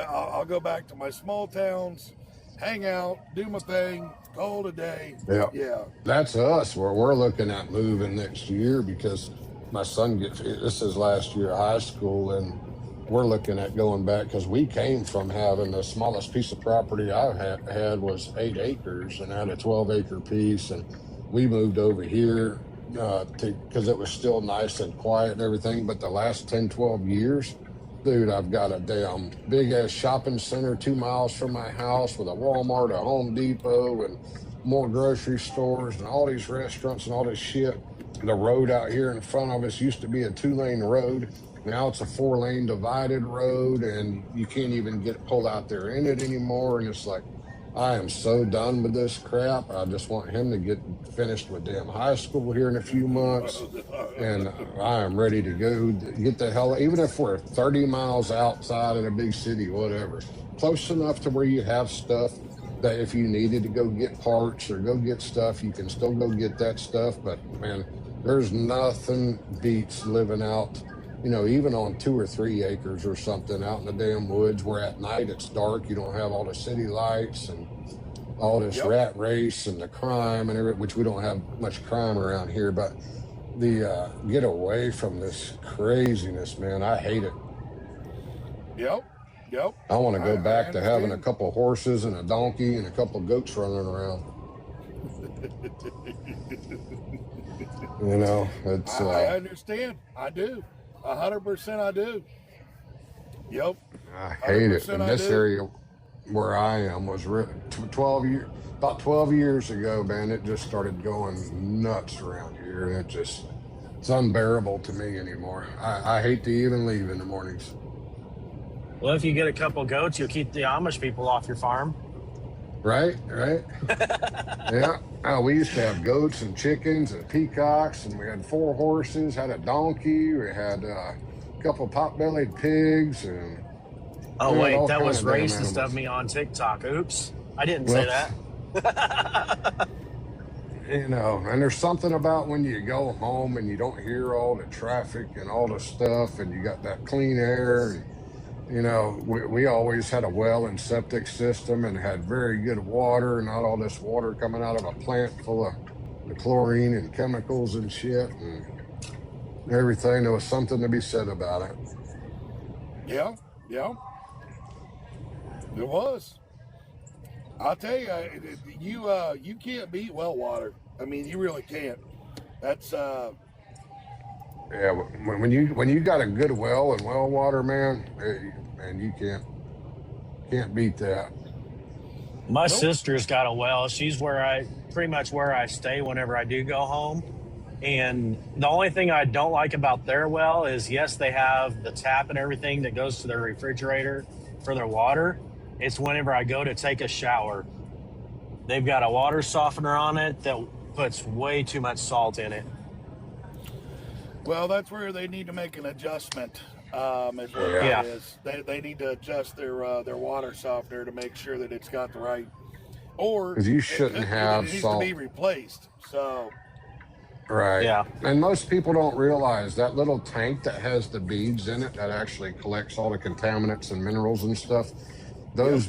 I'll go back to my small towns, hang out, do my thing, call it a day. Yeah. That's us. Where we're looking at moving next year because my son this is last year of high school, and we're looking at going back because we came from having the smallest piece of property I had was 8 acres, and I had a 12-acre piece, and we moved over here because it was still nice and quiet and everything. But the last 10, 12 years, dude, I've got a damn big ass shopping center 2 miles from my house with a Walmart, a Home Depot, and more grocery stores and all these restaurants and all this shit. The road out here in front of us used to be a 2-lane road. Now it's a 4-lane divided road, and you can't even pulled out there in it anymore. And it's like, I am so done with this crap. I just want him to get finished with damn high school here in a few months. And I am ready to go get the hell, even if we're 30 miles outside of a big city, whatever. Close enough to where you have stuff that if you needed to go get parts or go get stuff, you can still go get that stuff. But man, there's nothing beats living out, even on 2 or 3 acres or something out in the damn woods where at night it's dark. You don't have all the city lights and all this rat race and the crime and everything, which we don't have much crime around here. But the get away from this craziness, man. I hate it. Yep. I want to go back to having a couple horses and a donkey and a couple goats running around. It's. I understand. I do. 100% I do. Yep. I hate it. In this area where I am was 12 years. About 12 years ago, man, it just started going nuts around here, and it's unbearable to me anymore. I hate to even leave in the mornings. Well, if you get a couple goats, you'll keep the Amish people off your farm. Right. Yeah. We used to have goats and chickens and peacocks, and we had 4 horses, had a donkey, we had a couple pot-bellied pigs, and wait, that was racist of me on TikTok. Oops, I didn't say that. And there's something about when you go home and you don't hear all the traffic and all the stuff, and you got that clean air. And, we always had a well and septic system and had very good water, not all this water coming out of a plant full of the chlorine and chemicals and shit and everything. There was something to be said about it. Yeah. It was. I'll tell you, you can't beat well water. I mean, you really can't. That's Yeah, when you got a good well and well water, man, you can't beat that. My sister's got a well. She's pretty much where I stay whenever I do go home. And the only thing I don't like about their well is, yes, they have the tap and everything that goes to their refrigerator for their water. It's whenever I go to take a shower. They've got a water softener on it that puts way too much salt in it. Well, that's where they need to make an adjustment. Is what it is. They need to adjust their water softener to make sure that it's got the right. Or because you shouldn't have it needs salt to be replaced. So. Right. Yeah. And most people don't realize that little tank that has the beads in it that actually collects all the contaminants and minerals and stuff. Those